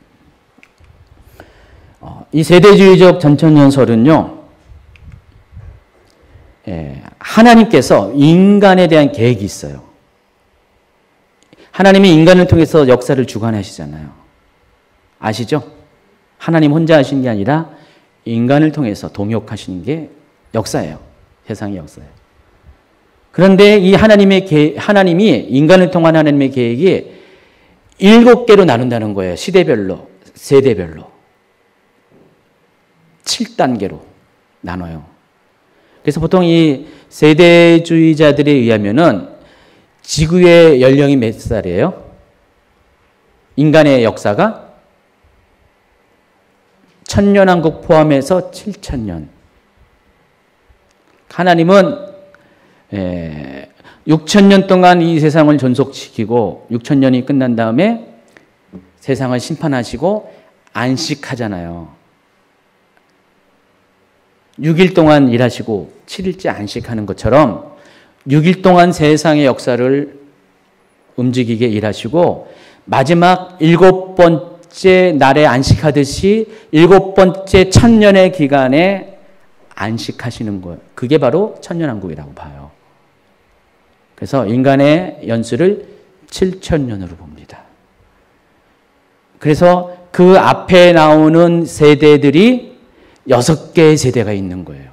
이 세대주의적 전천년설은요, 하나님께서 인간에 대한 계획이 있어요. 하나님이 인간을 통해서 역사를 주관하시잖아요. 아시죠? 하나님 혼자 하시는 게 아니라 인간을 통해서 동역하시는 게 역사예요. 세상의 역사예요. 그런데 이 하나님이 인간을 통한 하나님의 계획이 7개로 나눈다는 거예요. 시대별로, 세대별로. 7단계로 나눠요. 그래서 보통 이 세대주의자들에 의하면은 지구의 연령이 몇 살이에요? 인간의 역사가 1000년왕국 포함해서 7000년. 하나님은 6000년 동안 이 세상을 존속시키고 6000년이 끝난 다음에 세상을 심판하시고 안식하잖아요. 6일 동안 일하시고 7일째 안식하는 것처럼 6일 동안 세상의 역사를 움직이게 일하시고 마지막 7번째 날에 안식하듯이 7번째 1000년의 기간에 안식하시는 거예요. 그게 바로 천년왕국이라고 봐요. 그래서 인간의 연수를 7000년으로 봅니다. 그래서 그 앞에 나오는 세대들이 6개의 세대가 있는 거예요.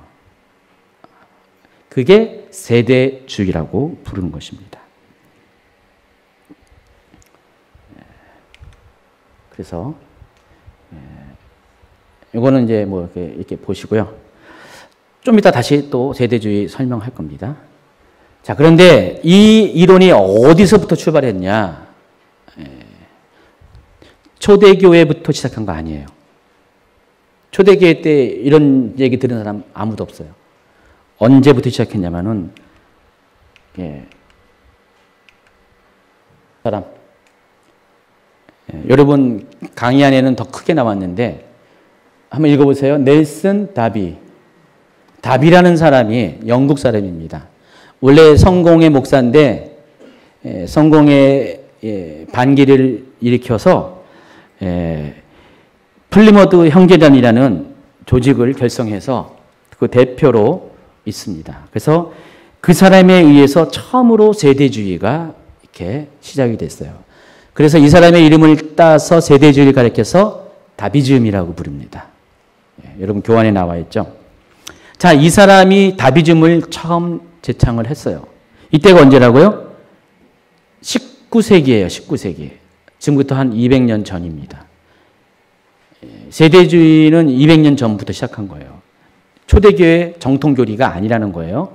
그게 세대주의라고 부르는 것입니다. 그래서 이거는 이제 뭐 이렇게 보시고요. 좀 이따 다시 또 세대주의 설명할 겁니다. 자, 그런데 이 이론이 어디서부터 출발했냐? 초대교회부터 시작한 거 아니에요. 초대교회 때 이런 얘기 들은 사람 아무도 없어요. 언제부터 시작했냐면은 사람. 여러분 강의 안에는 더 크게 나왔는데 한번 읽어보세요. 넬슨 다비. 다비라는 사람이 영국 사람입니다. 원래 성공의 목사인데 성공의 반기를 일으켜서 플리머드 형제단이라는 조직을 결성해서 그 대표로 있습니다. 그래서 그 사람에 의해서 처음으로 세대주의가 이렇게 시작이 됐어요. 그래서 이 사람의 이름을 따서 세대주의를 가리켜서 다비즘이라고 부릅니다. 여러분 교환에 나와 있죠. 자, 이 사람이 다비즘을 처음 제창을 했어요. 이때가 언제라고요? 19세기예요. 19세기. 지금부터 한 200년 전입니다. 세대주의는 200년 전부터 시작한 거예요. 초대교회 정통교리가 아니라는 거예요.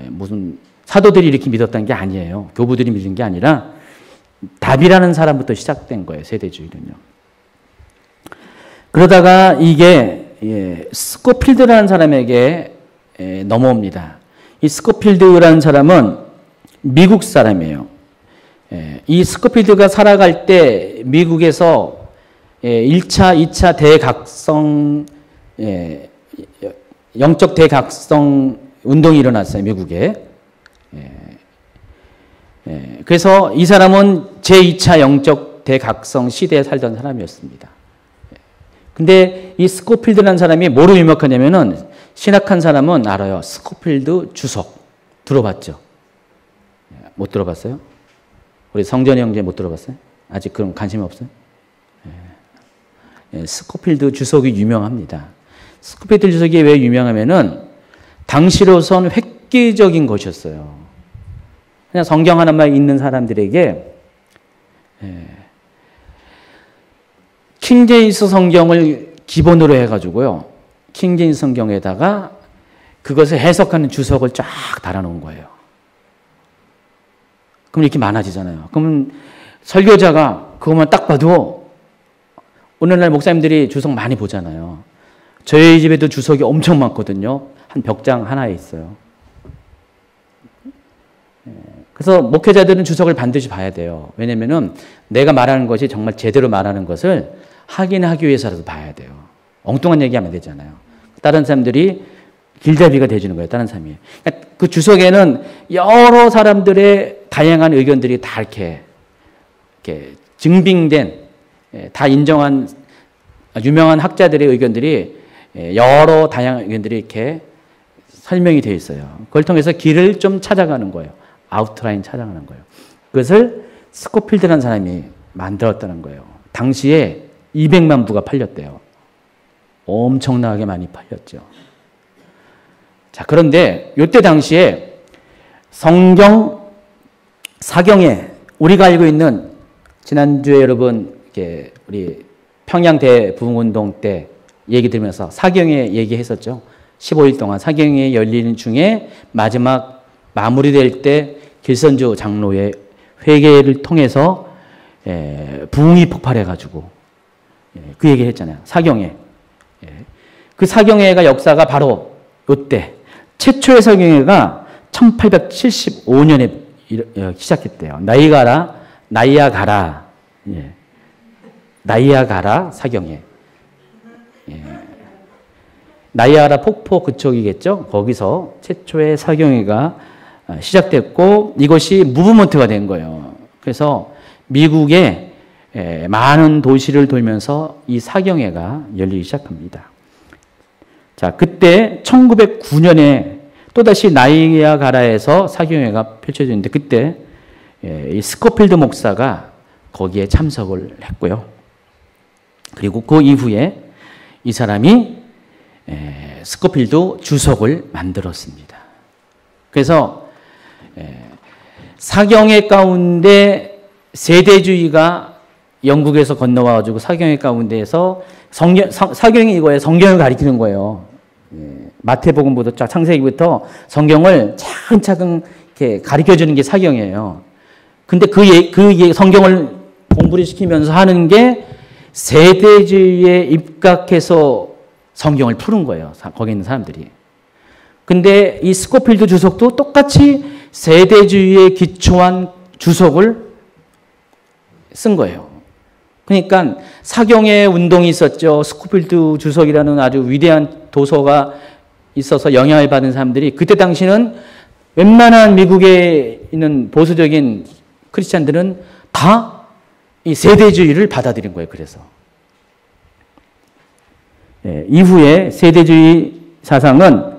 무슨 사도들이 이렇게 믿었다는 게 아니에요. 교부들이 믿은 게 아니라 다비라는 사람부터 시작된 거예요. 세대주의는요. 그러다가 이게 스코필드라는 사람에게 넘어옵니다. 이 스코필드라는 사람은 미국 사람이에요. 이 스코필드가 살아갈 때 미국에서 1차, 2차 대각성, 영적 대각성 운동이 일어났어요. 미국에. 그래서 이 사람은 제2차 영적 대각성 시대에 살던 사람이었습니다. 근데 이 스코필드라는 사람이 뭐로 유명하냐면은 신학한 사람은 알아요. 스코필드 주석. 들어봤죠? 못 들어봤어요? 우리 성전이 형제 못 들어봤어요? 아직 그럼 관심이 없어요? 스코필드 주석이 유명합니다. 스코필드 주석이 왜 유명하면은 당시로선 획기적인 것이었어요. 그냥 성경 하나만 읽는 사람들에게 킹제임스 성경을 기본으로 해가지고요. 킹제임스 성경에다가 그것을 해석하는 주석을 쫙 달아놓은 거예요. 그럼 이렇게 많아지잖아요. 그러면 설교자가 그것만 딱 봐도 오늘날 목사님들이 주석 많이 보잖아요. 저희 집에도 주석이 엄청 많거든요. 한 벽장 하나에 있어요. 그래서 목회자들은 주석을 반드시 봐야 돼요. 왜냐면은 내가 말하는 것이 정말 제대로 말하는 것을 확인하기 위해서라도 봐야 돼요. 엉뚱한 얘기하면 되잖아요. 다른 사람들이 길잡이가 돼주는 거예요. 다른 사람이. 그러니까 그 주석에는 여러 사람들의 다양한 의견들이 다 이렇게 증빙된, 다 인정한 유명한 학자들의 의견들이 여러 다양한 의견들이 이렇게 설명이 되어 있어요. 그걸 통해서 길을 좀 찾아가는 거예요. 아웃라인 찾아가는 거예요. 그것을 스코필드라는 사람이 만들었다는 거예요. 당시에 200만 부가 팔렸대요. 엄청나게 많이 팔렸죠. 자, 그런데 이때 당시에 성경 사경에 우리가 알고 있는 지난주에 여러분 우리 평양대 부흥운동 때 얘기 들으면서 사경회 얘기했었죠. 15일 동안 사경회 열리는 중에 마지막 마무리될 때 길선주 장로의 회개를 통해서 부흥이 폭발해가지고 그 얘기를 했잖아요. 사경회. 그 사경회가 역사가 바로 이때 최초의 사경회가 1875년에 시작했대요. 나이아가라 사경회. 나이아가라 폭포 그쪽이겠죠. 거기서 최초의 사경회가 시작됐고 이것이 무브먼트가 된 거예요. 그래서 미국의 많은 도시를 돌면서 이 사경회가 열리기 시작합니다. 자, 그때 1909년에 또다시 나이아가라에서 사경회가 펼쳐졌는데 그때 이 스코필드 목사가 거기에 참석을 했고요. 그리고 그 이후에 이 사람이 스코필드 주석을 만들었습니다. 그래서 사경회 가운데 세대주의가 영국에서 건너와가지고 사경회 가운데에서 사경이 이거예요. 성경을 가리키는 거예요. 마태복음부터 창세기부터 성경을 차근차근 이렇게 가르쳐주는 게 사경이에요. 근데 그 성경을 공부를 시키면서 하는 게 세대주의에 입각해서 성경을 푸는 거예요. 거기 있는 사람들이. 근데 이 스코필드 주석도 똑같이 세대주의에 기초한 주석을 쓴 거예요. 그러니까 사경의 운동이 있었죠. 스코필드 주석이라는 아주 위대한 도서가 있어서 영향을 받은 사람들이 그때 당시는 웬만한 미국에 있는 보수적인 크리스찬들은 다 이 세대주의를 받아들인 거예요. 그래서 이후에 세대주의 사상은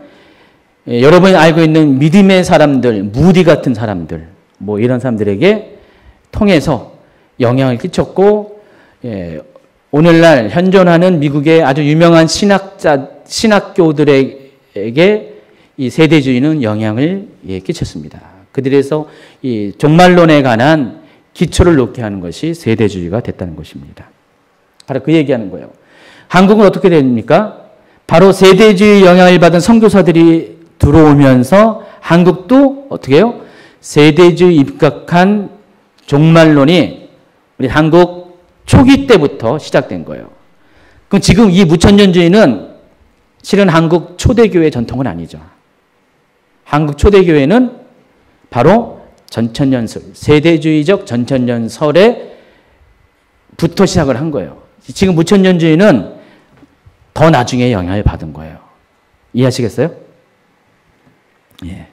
여러분이 알고 있는 믿음의 사람들, 무디 같은 사람들, 뭐 이런 사람들에게 통해서 영향을 끼쳤고, 오늘날 현존하는 미국의 아주 유명한 신학교들에게 이 세대주의는 영향을 끼쳤습니다. 그들에서 이 종말론에 관한 기초를 놓게 하는 것이 세대주의가 됐다는 것입니다. 바로 그 얘기하는 거예요. 한국은 어떻게 됩니까? 바로 세대주의 영향을 받은 선교사들이 들어오면서 한국도 어떻게 해요? 세대주의 입각한 종말론이 우리 한국 초기 때부터 시작된 거예요. 그럼 지금 이 무천년주의는 실은 한국 초대교회 전통은 아니죠. 한국 초대교회는 바로 전천년설, 세대주의적 전천년설에 부터 시작을 한 거예요. 지금 무천년주의는 더 나중에 영향을 받은 거예요. 이해하시겠어요? 예.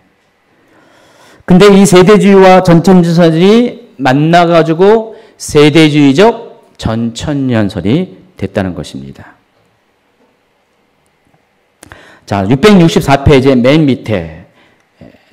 근데 이 세대주의와 전천년설이 만나가지고 세대주의적 전천년설이 됐다는 것입니다. 자, 664페이지 맨 밑에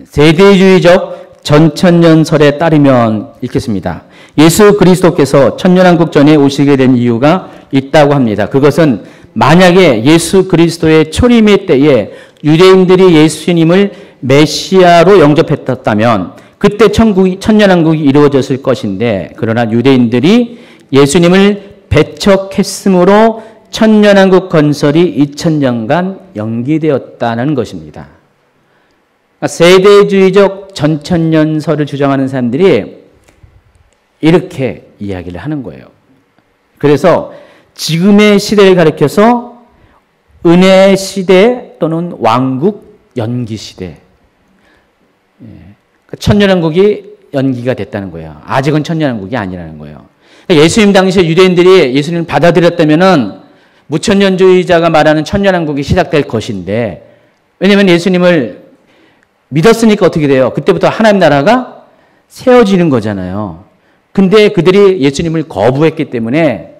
세대주의적 전천년설에 따르면 읽겠습니다. 예수 그리스도께서 천년왕국 전에 오시게 된 이유가 있다고 합니다. 그것은 만약에 예수 그리스도의 초림의 때에 유대인들이 예수님을 메시아로 영접했다면 그때 천년왕국이 이루어졌을 것인데, 그러나 유대인들이 예수님을 배척했으므로 천년왕국 건설이 2000년간 연기되었다는 것입니다. 세대주의적 전천년설을 주장하는 사람들이 이렇게 이야기를 하는 거예요. 그래서 지금의 시대를 가리켜서 은혜 시대 또는 왕국 연기 시대, 천년왕국이 연기가 됐다는 거예요. 아직은 천년왕국이 아니라는 거예요. 예수님 당시에 유대인들이 예수님을 받아들였다면은 무천년주의자가 말하는 천년왕국이 시작될 것인데, 왜냐하면 예수님을 믿었으니까 어떻게 돼요? 그때부터 하나님 나라가 세워지는 거잖아요. 근데 그들이 예수님을 거부했기 때문에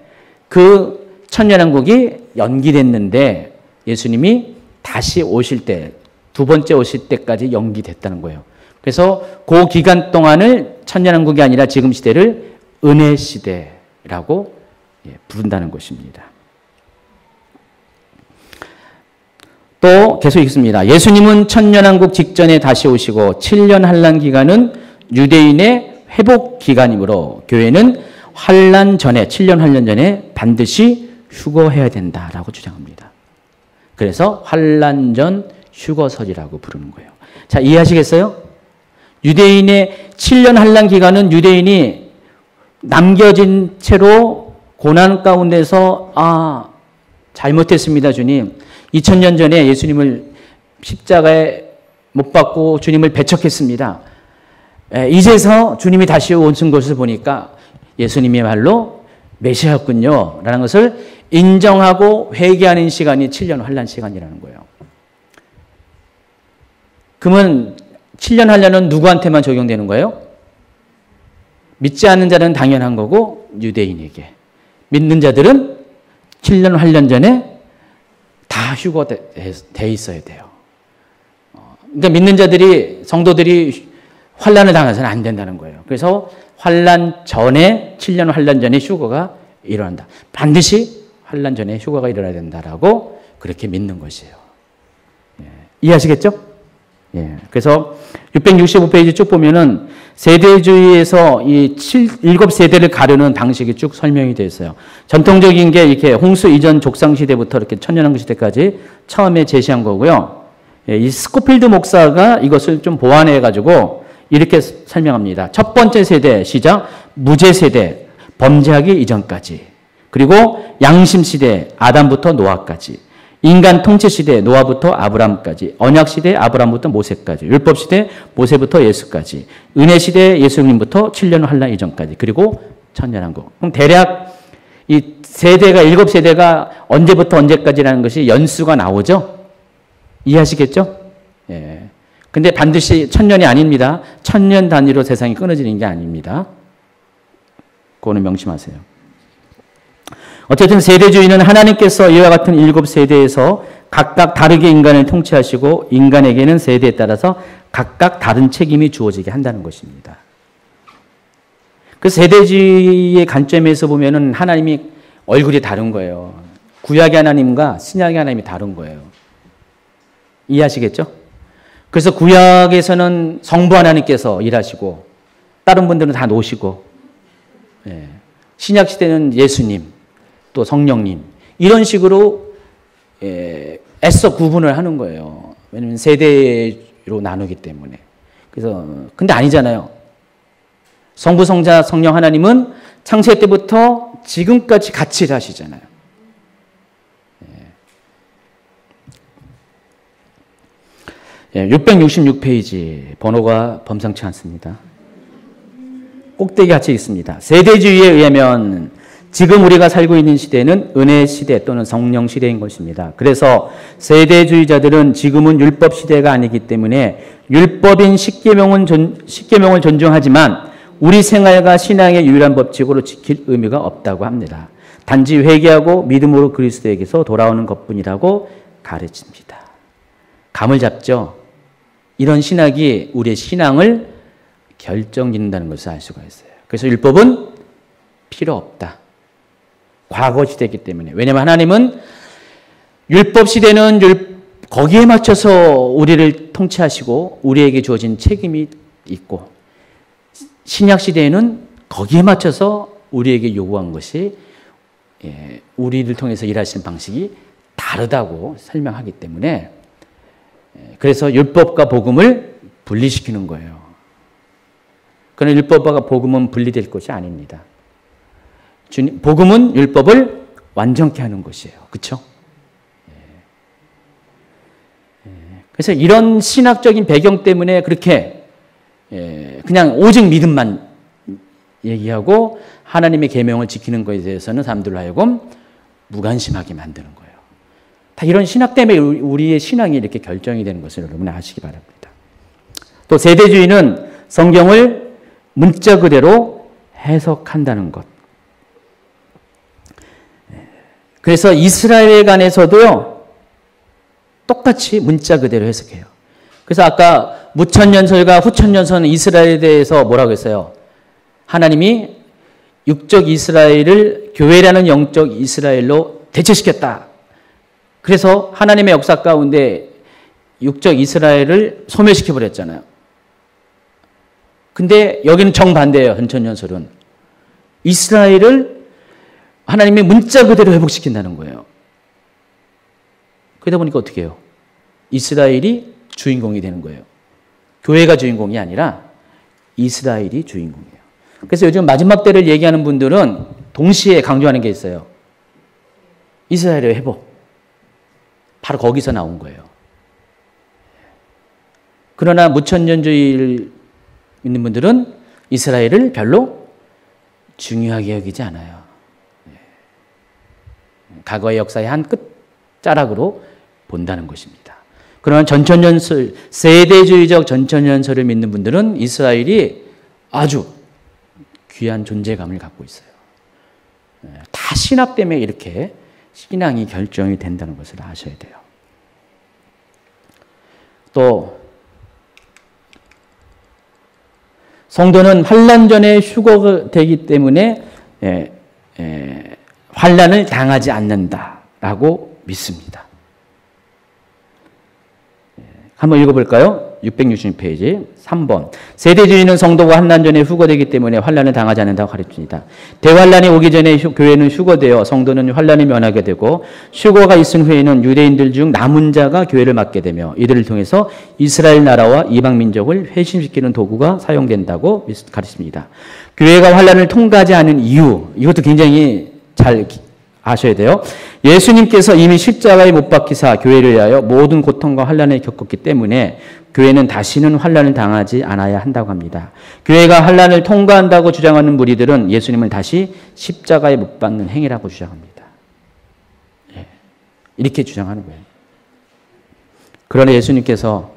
그 천년왕국이 연기됐는데 예수님이 다시 오실 때, 두 번째 오실 때까지 연기됐다는 거예요. 그래서 그 기간 동안을 천년왕국이 아니라 지금 시대를 은혜 시대라고 부른다는 것입니다. 또 계속 읽습니다. 예수님은 천년왕국 직전에 다시 오시고 7년 환란 기간은 유대인의 회복 기간이므로 교회는 환란 전에, 7년 환란 전에 반드시 휴거해야 된다라고 주장합니다. 그래서 환란 전 휴거설이라고 부르는 거예요. 자, 이해하시겠어요? 유대인의 7년 환란 기간은 유대인이 남겨진 채로 고난 가운데서 잘못했습니다, 주님. 2000년 전에 예수님을 십자가에 못 박고 주님을 배척했습니다. 이제서 주님이 다시 오신 것을 보니까 예수님이야말로 메시아였군요 라는 것을 인정하고 회개하는 시간이 7년 환란 시간이라는 거예요. 그러면 7년 환란은 누구한테만 적용되는 거예요? 믿지 않는 자는 당연한 거고 유대인에게. 믿는 자들은 7년 환란 전에 다 휴거돼 있어야 돼요. 그러니까 믿는 자들이, 성도들이 환란을 당해서는 안 된다는 거예요. 그래서 환란 전에, 7년 환란 전에 휴거가 일어난다. 반드시 환란 전에 휴거가 일어나야 된다라고 그렇게 믿는 것이에요. 이해하시겠죠? 그래서 665페이지 쭉 보면은 세대주의에서 이 7세대를 가르는 방식이 쭉 설명이 되어 있어요. 전통적인 게 이렇게 홍수 이전 족상 시대부터 이렇게 천년왕국 시대까지 처음에 제시한 거고요. 이 스코필드 목사가 이것을 좀 보완해 가지고 이렇게 설명합니다. 첫 번째 세대 시작, 무죄 세대, 범죄하기 이전까지. 그리고 양심 시대, 아담부터 노아까지. 인간 통치 시대 노아부터 아브라함까지, 언약 시대 아브라함부터 모세까지, 율법 시대 모세부터 예수까지, 은혜 시대 예수님부터 7년 환란 이전까지, 그리고 천년왕국. 그럼 대략 이 세대가 7세대가 언제부터 언제까지라는 것이 연수가 나오죠? 이해하시겠죠? 예. 근데 반드시 1000년이 아닙니다. 1000년 단위로 세상이 끊어지는 게 아닙니다. 그거는 명심하세요. 어쨌든 세대주의는 하나님께서 이와 같은 7세대에서 각각 다르게 인간을 통치하시고 인간에게는 세대에 따라서 각각 다른 책임이 주어지게 한다는 것입니다. 그 세대주의의 관점에서 보면은 하나님이 얼굴이 다른 거예요. 구약의 하나님과 신약의 하나님이 다른 거예요. 이해하시겠죠? 그래서 구약에서는 성부 하나님께서 일하시고 다른 분들은 다 노시고, 예. 신약 시대는 예수님 또 성령님 이런 식으로 애써 구분을 하는 거예요. 왜냐하면 세대로 나누기 때문에. 그래서 근데 아니잖아요. 성부, 성자, 성령 하나님은 창세 때부터 지금까지 같이 일하시잖아요. 666페이지 번호가 범상치 않습니다. 꼭대기 같이 있습니다. 세대주의에 의하면 지금 우리가 살고 있는 시대는 은혜 시대 또는 성령 시대인 것입니다. 그래서 세대주의자들은 지금은 율법 시대가 아니기 때문에 율법인 십계명을 존중하지만 우리 생활과 신앙의 유일한 법칙으로 지킬 의미가 없다고 합니다. 단지 회개하고 믿음으로 그리스도에게서 돌아오는 것뿐이라고 가르칩니다. 감을 잡죠? 이런 신학이 우리의 신앙을 결정짓는다는 것을 알 수가 있어요. 그래서 율법은 필요 없다. 과거 시대이기 때문에. 왜냐하면 하나님은 율법 시대는 거기에 맞춰서 우리를 통치하시고 우리에게 주어진 책임이 있고, 신약 시대에는 거기에 맞춰서 우리에게 요구한 것이 우리를 통해서 일하시는 방식이 다르다고 설명하기 때문에, 그래서 율법과 복음을 분리시키는 거예요. 그러나 율법과 복음은 분리될 것이 아닙니다. 복음은 율법을 완전케 하는 것이에요. 그렇죠? 그래서 이런 신학적인 배경 때문에 그렇게 그냥 오직 믿음만 얘기하고 하나님의 계명을 지키는 것에 대해서는 사람들로 하여금 무관심하게 만드는 거예요. 다 이런 신학 때문에 우리의 신앙이 이렇게 결정이 되는 것을 여러분 아시기 바랍니다. 또 세대주의는 성경을 문자 그대로 해석한다는 것. 그래서 이스라엘에 관해서도요, 똑같이 문자 그대로 해석해요. 그래서 아까 무천년설과 후천년설은 이스라엘에 대해서 뭐라고 했어요? 하나님이 육적 이스라엘을 교회라는 영적 이스라엘로 대체시켰다. 그래서 하나님의 역사 가운데 육적 이스라엘을 소멸시켜버렸잖아요. 근데 여기는 정반대예요. 현천연설은. 이스라엘을 하나님의 문자 그대로 회복시킨다는 거예요. 그러다 보니까 어떻게 해요? 이스라엘이 주인공이 되는 거예요. 교회가 주인공이 아니라 이스라엘이 주인공이에요. 그래서 요즘 마지막 때를 얘기하는 분들은 동시에 강조하는 게 있어요. 이스라엘의 회복. 바로 거기서 나온 거예요. 그러나 무천년주의를 믿는 분들은 이스라엘을 별로 중요하게 여기지 않아요. 과거의 역사의 한 끝자락으로 본다는 것입니다. 그러나 전천년설, 세대주의적 전천년설을 믿는 분들은 이스라엘이 아주 귀한 존재감을 갖고 있어요. 다 신학 때문에 이렇게 신앙이 결정이 된다는 것을 아셔야 돼요. 또 성도는 환난 전에 휴거되기 때문에 환난을 당하지 않는다라고 믿습니다. 한번 읽어볼까요? 666페이지 3번. 세대주의는 성도가 환난 전에 휴거되기 때문에 환난을 당하지 않는다고 가르칩니다. 대환란이 오기 전에 교회는 휴거되어 성도는 환난을 면하게 되고, 휴거가 있은 후에는 유대인들 중 남은 자가 교회를 맡게 되며 이들을 통해서 이스라엘 나라와 이방 민족을 회심시키는 도구가 사용된다고 가르칩니다. 교회가 환난을 통과하지 않은 이유, 이것도 굉장히 잘 아셔야 돼요. 예수님께서 이미 십자가에 못 박히사 교회를 위하여 모든 고통과 환난을 겪었기 때문에 교회는 다시는 환난을 당하지 않아야 한다고 합니다. 교회가 환난을 통과한다고 주장하는 무리들은 예수님을 다시 십자가에 못 박는 행위라고 주장합니다. 예. 이렇게 주장하는 거예요. 그러나 예수님께서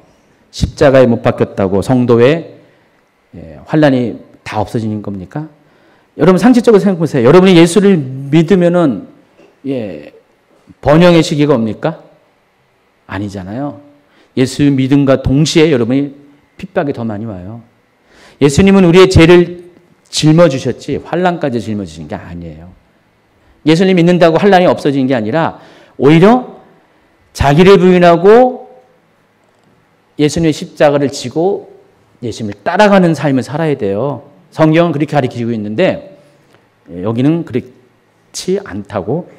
십자가에 못 박혔다고 성도의 환난이 다 없어지는 겁니까? 여러분 상식적으로 생각해 보세요. 여러분이 예수를 믿으면은 번영의 시기가 옵니까? 아니잖아요. 예수 믿음과 동시에 여러분이 핍박이 더 많이 와요. 예수님은 우리의 죄를 짊어주셨지 환난까지 짊어주신 게 아니에요. 예수님 믿는다고 환난이 없어진 게 아니라 오히려 자기를 부인하고 예수님의 십자가를 지고 예수님을 따라가는 삶을 살아야 돼요. 성경은 그렇게 가르치고 있는데 여기는 그렇지 않다고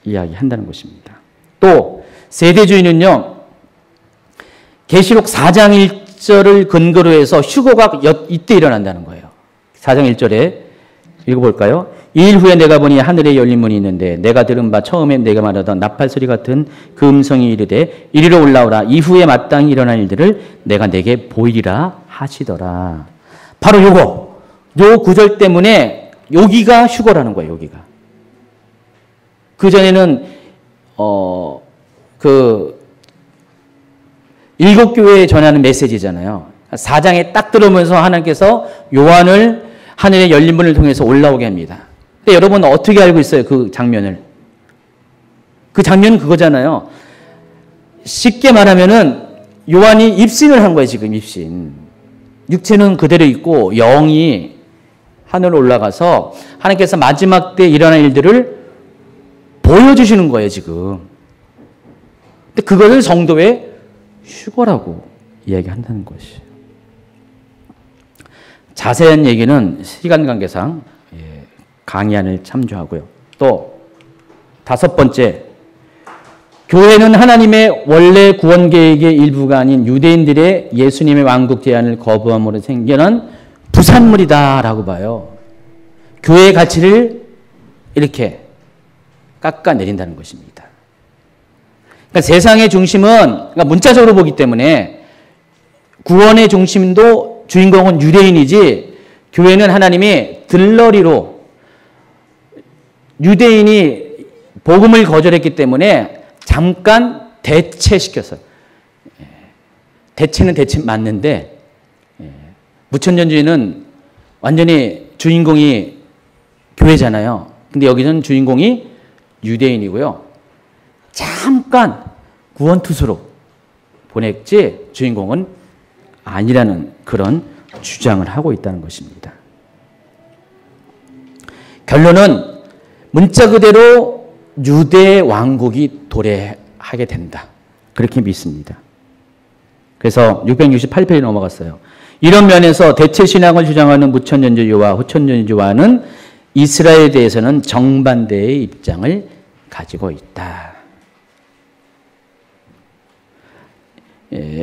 이야기한다는 것입니다. 또 세대주의는요. 계시록 4장 1절을 근거로 해서 휴거가 이때 일어난다는 거예요. 4장 1절에 읽어볼까요? 2일 후에 내가 보니 하늘에 열린 문이 있는데 내가 들은 바 처음에 내가 말하던 나팔 소리 같은 그 음성이 이르되 이리로 올라오라. 이후에 마땅히 일어난 일들을 내가 내게 보이리라 하시더라. 바로 요거. 요 구절 때문에 여기가 휴거라는 거예요. 여기가. 그전에는 일곱 교회에 전하는 메시지잖아요. 4장에 딱 들어오면서 하나님께서 요한을 하늘의 열린 문을 통해서 올라오게 합니다. 근데 여러분 어떻게 알고 있어요? 그 장면을. 그 장면은 그거잖아요. 쉽게 말하면은 요한이 입신을 한 거예요. 지금 입신. 육체는 그대로 있고 영이 하늘로 올라가서 하나님께서 마지막 때 일어날 일들을 보여주시는 거예요. 지금. 근데 그것을 성도의 휴거라고 이야기한다는 것이에요. 자세한 얘기는 시간 관계상 강의안을 참조하고요. 또 다섯 번째, 교회는 하나님의 원래 구원 계획의 일부가 아닌 유대인들의 예수님의 왕국 제안을 거부함으로 생겨난 부산물이다라고 봐요. 교회의 가치를 이렇게 깎아내린다는 것입니다. 그러니까 세상의 중심은 그러니까 문자적으로 보기 때문에 구원의 중심도 주인공은 유대인이지 교회는 하나님이 들러리로 유대인이 복음을 거절했기 때문에 잠깐 대체시켰어요. 대체는 대체 맞는데 무천년주의는 완전히 주인공이 교회잖아요. 근데 여기서는 주인공이 유대인이고요. 잠깐 구원투수로 보냈지 주인공은 아니라는 그런 주장을 하고 있다는 것입니다. 결론은 문자 그대로 유대 왕국이 도래하게 된다. 그렇게 믿습니다. 그래서 668페이지 넘어갔어요. 이런 면에서 대체 신앙을 주장하는 무천년주의와 후천년주의와는 이스라엘에 대해서는 정반대의 입장을 가지고 있다.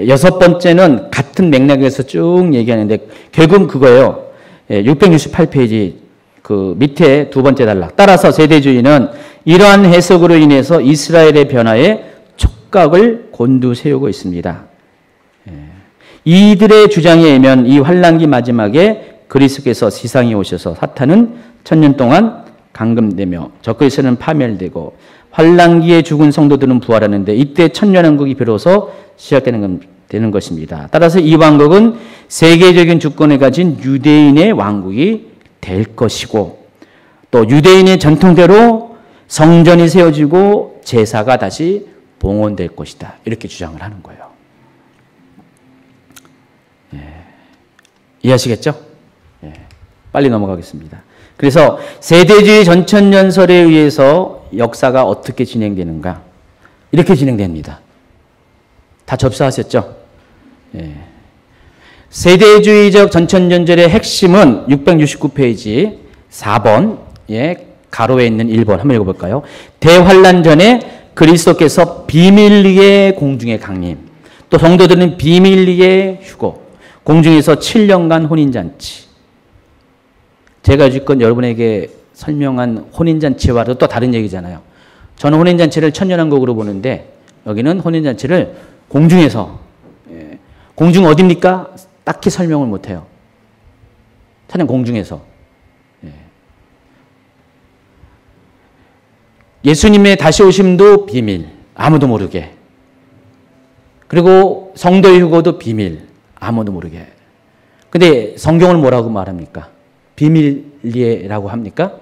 여섯 번째는 같은 맥락에서 쭉 얘기하는데 결국은 그거예요. 668페이지 그 밑에 두 번째 단락. 따라서 세대주의는 이러한 해석으로 인해서 이스라엘의 변화에 촉각을 곤두세우고 있습니다. 이들의 주장에 의하면 이 환란기 마지막에 그리스도께서 세상에 오셔서 사탄은 1000년 동안 감금되며 적그리스도는 파멸되고 환란기에 죽은 성도들은 부활하는데 이때 천년왕국이 비로소 시작되는 것입니다. 따라서 이 왕국은 세계적인 주권을 가진 유대인의 왕국이 될 것이고 또 유대인의 전통대로 성전이 세워지고 제사가 다시 봉헌될 것이다. 이렇게 주장을 하는 거예요. 이해하시겠죠? 빨리 넘어가겠습니다. 그래서 세대주의 전천년설에 의해서 역사가 어떻게 진행되는가? 이렇게 진행됩니다. 다 접수하셨죠? 세대주의적 전천년설의 핵심은 669페이지 4번 가로에 있는 1번 한번 읽어볼까요? 대환란 전에 그리스도께서 비밀리에 공중에 강림, 또 성도들은 비밀리에 휴거, 공중에서 7년간 혼인잔치. 제가 지금 여러분에게 설명한 혼인잔치와도 또 다른 얘기잖아요. 저는 혼인잔치를 천년왕국으로 보는데 여기는 혼인잔치를 공중에서, 공중 어딥니까? 딱히 설명을 못해요. 천년 공중에서. 예수님의 다시 오심도 비밀, 아무도 모르게. 그리고 성도의 휴거도 비밀, 아무도 모르게. 근데 성경을 뭐라고 말합니까? 비밀리에라고 합니까?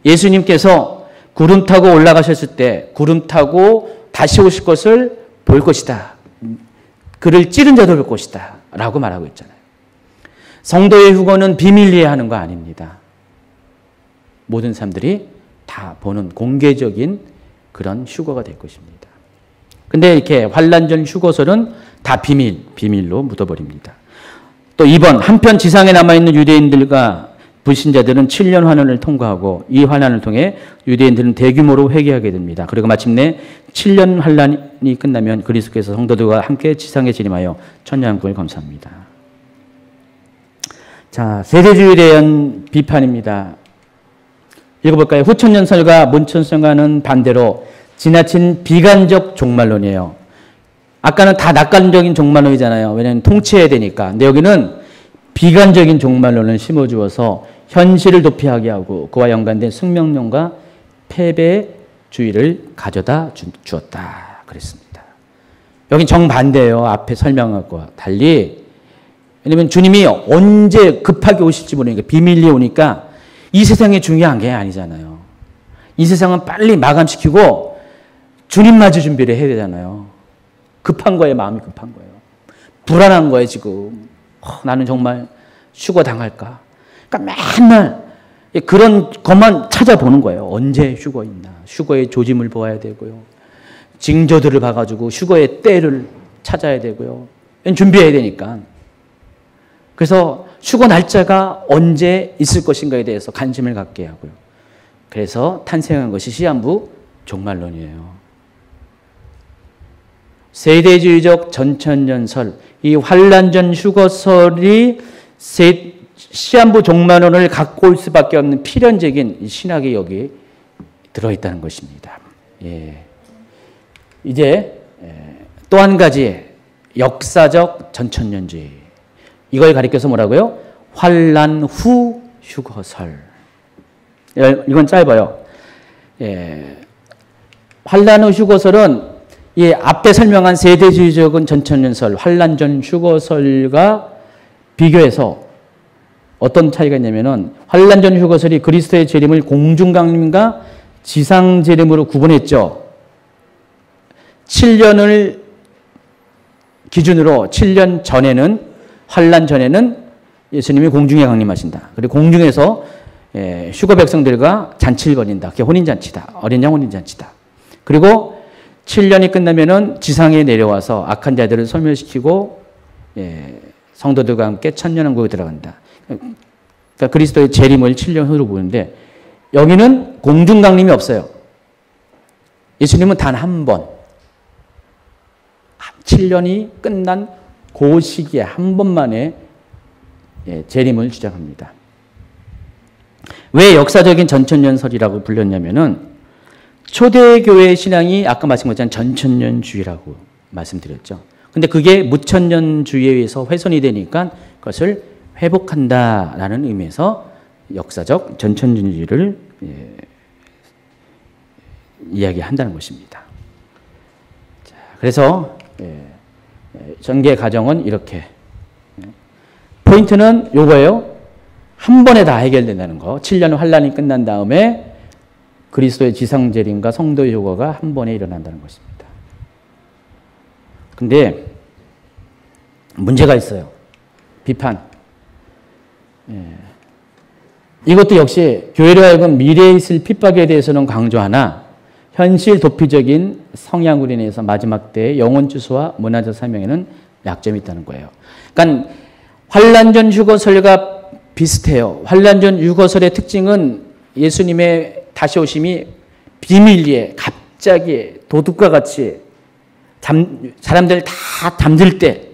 예수님께서 구름 타고 올라가셨을 때 구름 타고 다시 오실 것을 볼 것이다. 그를 찌른 자도 볼 것이다. 라고 말하고 있잖아요. 성도의 휴거는 비밀리에 하는 거 아닙니다. 모든 사람들이 다 보는 공개적인 그런 휴거가 될 것입니다. 근데 이렇게 환난전 휴거설은 다 비밀로 묻어버립니다. 또 2번, 한편 지상에 남아있는 유대인들과 불신자들은 7년 환난을 통과하고 이 환난을 통해 유대인들은 대규모로 회개하게 됩니다. 그리고 마침내 7년 환난이 끝나면 그리스도께서 성도들과 함께 지상에 재림하여 천년왕국을 검사합니다. 자, 세대주의에 대한 비판입니다. 읽어볼까요? 후천년설과 문천설과는 반대로 지나친 비관적 종말론이에요. 아까는 다 낙관적인 종말론이잖아요. 왜냐하면 통치해야 되니까. 근데 여기는 비관적인 종말론을 심어주어서 현실을 도피하게 하고 그와 연관된 숙명론과 패배주의를 가져다 주었다. 그랬습니다. 여긴 정반대예요. 앞에 설명한 것과 달리. 왜냐하면 주님이 언제 급하게 오실지 모르니까 비밀리에 오니까 이 세상이 중요한 게 아니잖아요. 이 세상은 빨리 마감시키고 주님 맞을 준비를 해야 되잖아요. 급한 거예요. 마음이 급한 거예요. 불안한 거예요. 지금. 나는 정말 휴거 당할까. 그러니까 맨날 그런 것만 찾아보는 거예요. 언제 휴거 있나. 휴거의 조짐을 보아야 되고요. 징조들을 봐가지고 휴거의 때를 찾아야 되고요. 준비해야 되니까. 그래서 휴거 날짜가 언제 있을 것인가에 대해서 관심을 갖게 하고요. 그래서 탄생한 것이 시한부 종말론이에요. 세대주의적 전천년설, 이 환난전 휴거설이 시한부 종말론을 갖고 올 수밖에 없는 필연적인 신학이 여기 들어있다는 것입니다. 예. 이제 또 한 가지 역사적 전천년주의. 이걸 가리켜서 뭐라고요? 환난 후 휴거설. 이건 짧아요. 예. 환난 후 휴거설은 이 앞에 설명한 세대주의적인 전천년설, 환난 전 휴거설과 비교해서 어떤 차이가 있냐면은 환난 전 휴거설이 그리스도의 재림을 공중 강림과 지상 재림으로 구분했죠. 7년을 기준으로 7년 전에는 환난 전에는 예수님이 공중에 강림하신다. 그리고 공중에서 휴거 백성들과 잔치를 벌인다. 그게 혼인잔치다. 어린 양 혼인잔치다. 그리고 7년이 끝나면은 지상에 내려와서 악한 자들을 소멸시키고 성도들과 함께 천년왕국에 들어간다. 그러니까 그리스도의 재림을 7년 후로 보는데 여기는 공중 강림이 없어요. 예수님은 단 한 번 7년이 끝난 그 시기에 한 번만에 재림을 주장합니다. 왜 역사적인 전천년설이라고 불렸냐면은 초대교회 신앙이 아까 말씀한 것처럼 전천년주의라고 말씀드렸죠. 근데 그게 무천년주의에 의해서 훼손이 되니까 그것을 회복한다라는 의미에서 역사적 전천년주의를 이야기한다는 것입니다. 자, 그래서 전개 과정은 이렇게. 포인트는 요거예요. 한 번에 다 해결된다는 거. 7년 환란이 끝난 다음에 그리스도의 지상재림과 성도의 휴거가 한 번에 일어난다는 것입니다. 근데 문제가 있어요. 비판. 이것도 역시 교회로 하여금 미래에 있을 핍박에 대해서는 강조하나 현실 도피적인 성향으로 인해서 마지막 때의 영혼주소와 문화적 사명에는 약점이 있다는 거예요. 그러니까 환난전 휴거설과 비슷해요. 환난전 휴거설의 특징은 예수님의 다시 오심이 비밀리에 갑자기 도둑과 같이 사람들 다 잠들 때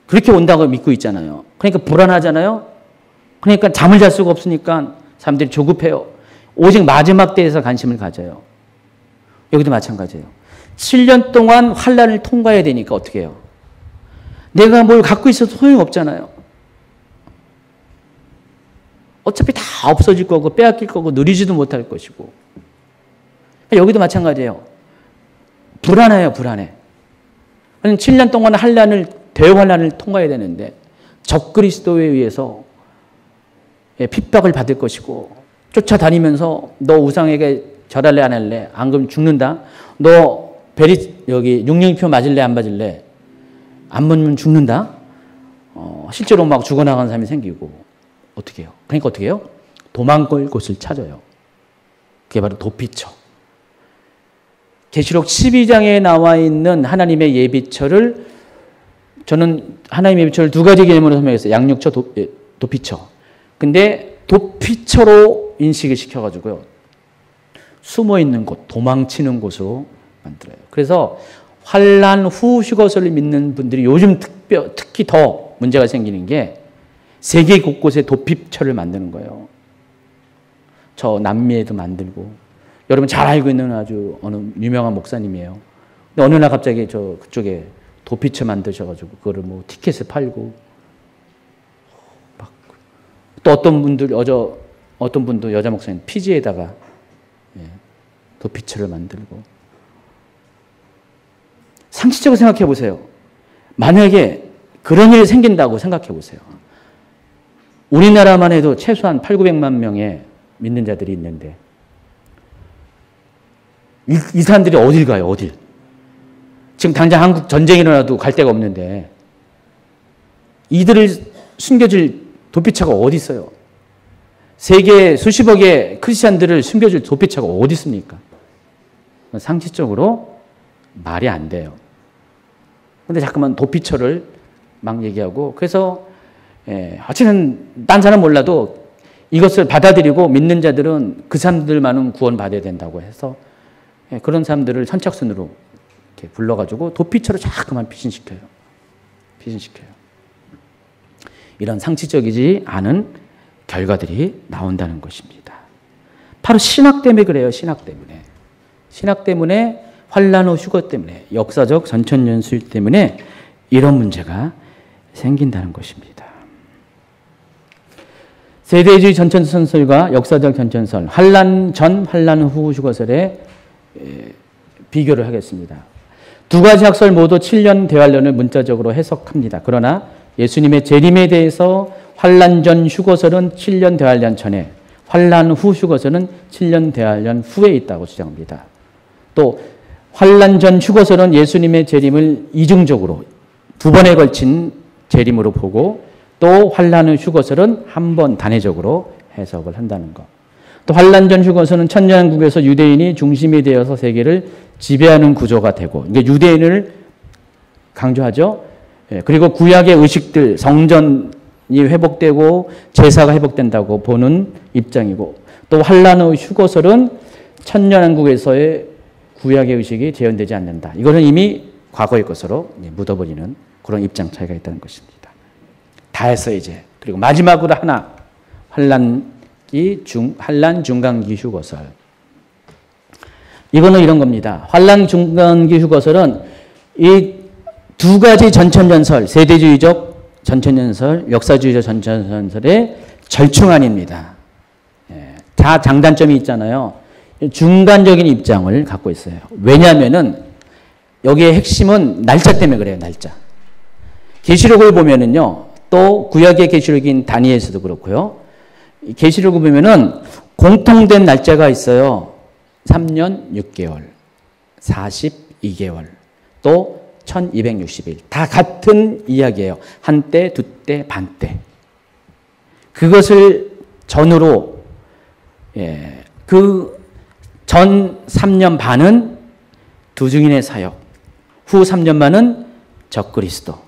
그렇게 온다고 믿고 있잖아요. 그러니까 불안하잖아요. 그러니까 잠을 잘 수가 없으니까 사람들이 조급해요. 오직 마지막 때에서 관심을 가져요. 여기도 마찬가지예요. 7년 동안 환난을 통과해야 되니까 어떻게 해요? 내가 뭘 갖고 있어도 소용없잖아요. 어차피 다 없어질 거고 빼앗길 거고 누리지도 못할 것이고. 여기도 마찬가지예요. 불안해요. 불안해. 7년 동안 대환란을 통과해야 되는데 적그리스도에 의해서 핍박을 받을 것이고 쫓아다니면서 너 우상에게 절할래 안 할래? 안 그러면 죽는다. 너 여기 육령표 맞을래 안 맞을래? 안 맞으면 죽는다. 실제로 막 죽어나가는 사람이 생기고 어떻게 해요? 그러니까 어떻게 해요? 도망갈 곳을 찾아요. 그게 바로 도피처. 계시록 12장에 나와 있는 하나님의 예비처를 저는 하나님의 예비처를 두 가지 개념으로 설명했어요. 양육처, 도피처. 근데 도피처로 인식을 시켜가지고요. 숨어있는 곳, 도망치는 곳으로 만들어요. 그래서 환난 후 휴거설을 믿는 분들이 요즘 특히 더 문제가 생기는 게 세계 곳곳에 도피처를 만드는 거예요. 저 남미에도 만들고 여러분 잘 알고 있는 아주 어느 유명한 목사님이에요. 근데 어느 날 갑자기 저 그쪽에 도피처 만드셔가지고 그거를 뭐 티켓을 팔고 막 또 어떤 분도 여자 목사님 피지에다가 도피처를 만들고. 상식적으로 생각해 보세요. 만약에 그런 일이 생긴다고 생각해 보세요. 우리나라만 해도 최소한 800~900만 명의 믿는 자들이 있는데 이 사람들이 어딜 가요? 어딜? 지금 당장 한국 전쟁이 일어나도 갈 데가 없는데 이들을 숨겨줄 도피처가 어디 있어요? 세계 수십억의 크리스찬들을 숨겨줄 도피처가 어디 있습니까? 상식적으로 말이 안 돼요. 근데 자꾸만 도피처를 막 얘기하고 그래서 어쨌든 딴 사람 몰라도 이것을 받아들이고 믿는 자들은 그 사람들만은 구원받아야 된다고 해서 그런 사람들을 선착순으로 이렇게 불러가지고 도피처로 자꾸만 피신시켜요. 이런 상식적이지 않은 결과들이 나온다는 것입니다. 바로 신학 때문에 그래요. 신학 때문에 환난 후 휴거 때문에 역사적 전천년수일 때문에 이런 문제가 생긴다는 것입니다. 세대주의 전천선설과 역사적 전천설, 환난 전, 환난 후 휴거설에 비교를 하겠습니다. 두 가지 학설 모두 7년 대환란을 문자적으로 해석합니다. 그러나 예수님의 재림에 대해서 환난 전 휴거설은 7년 대환란 전에, 환난 후 휴거설은 7년 대환란 후에 있다고 주장합니다. 또 환난 전 휴거설은 예수님의 재림을 이중적으로 두 번에 걸친 재림으로 보고 또 환난 후 휴거설은 한 번 단회적으로 해석을 한다는 것. 또 환난 전 휴거설은 천년왕국에서 유대인이 중심이 되어서 세계를 지배하는 구조가 되고 이게 유대인을 강조하죠. 그리고 구약의 의식들, 성전이 회복되고 제사가 회복된다고 보는 입장이고 또 환난 후 휴거설은 천년왕국에서의 구약의 의식이 재현되지 않는다. 이거는 이미 과거의 것으로 묻어버리는 그런 입장 차이가 있다는 것입니다. 다 했어 이제. 그리고 마지막으로 하나 환난 중간기 휴거설. 이거는 이런 겁니다. 환난 중간기 휴거설은 이 두 가지 전천전설, 세대주의적 전천전설, 역사주의적 전천전설의 절충안입니다. 다 장단점이 있잖아요. 중간적인 입장을 갖고 있어요. 왜냐하면은 여기에 핵심은 날짜 때문에 그래요. 날짜. 계시록을 보면은요. 또 구약의 계시록인 다니엘서도 그렇고요. 계시록을 보면은 공통된 날짜가 있어요. 3년 6개월, 42개월, 또 1260일. 다 같은 이야기예요. 한때, 두때, 반때. 그것을 전후로 그 전 3년 반은 두 증인의 사역, 후 3년 반은 적그리스도.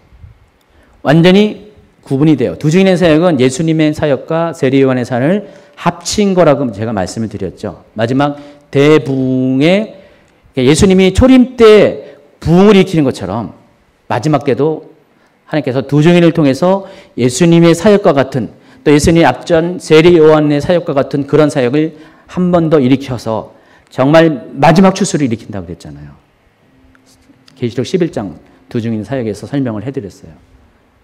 완전히 구분이 돼요. 두 증인의 사역은 예수님의 사역과 세례 요한의 사역을 합친 거라고 제가 말씀을 드렸죠. 마지막 대부흥에 예수님이 초림 때 부흥을 일으키는 것처럼 마지막 때도 하나님께서 두 증인을 통해서 예수님의 사역과 같은 또 예수님 앞전 세례 요한의 사역과 같은 그런 사역을 한 번 더 일으켜서 정말 마지막 추수를 일으킨다고 그랬잖아요. 계시록 11장 두 증인 사역에서 설명을 해드렸어요.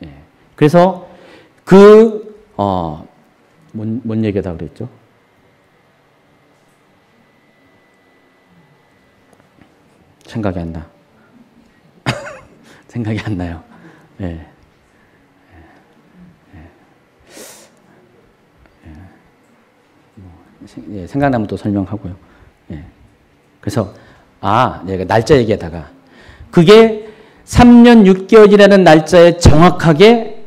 예. 그래서 뭔 얘기하다 그랬죠? 생각이 안 나. 생각이 안 나요. 예. 생각나면 또 설명하고요. 예. 그래서 내가 날짜 얘기하다가 그게 3년 6개월이라는 날짜에 정확하게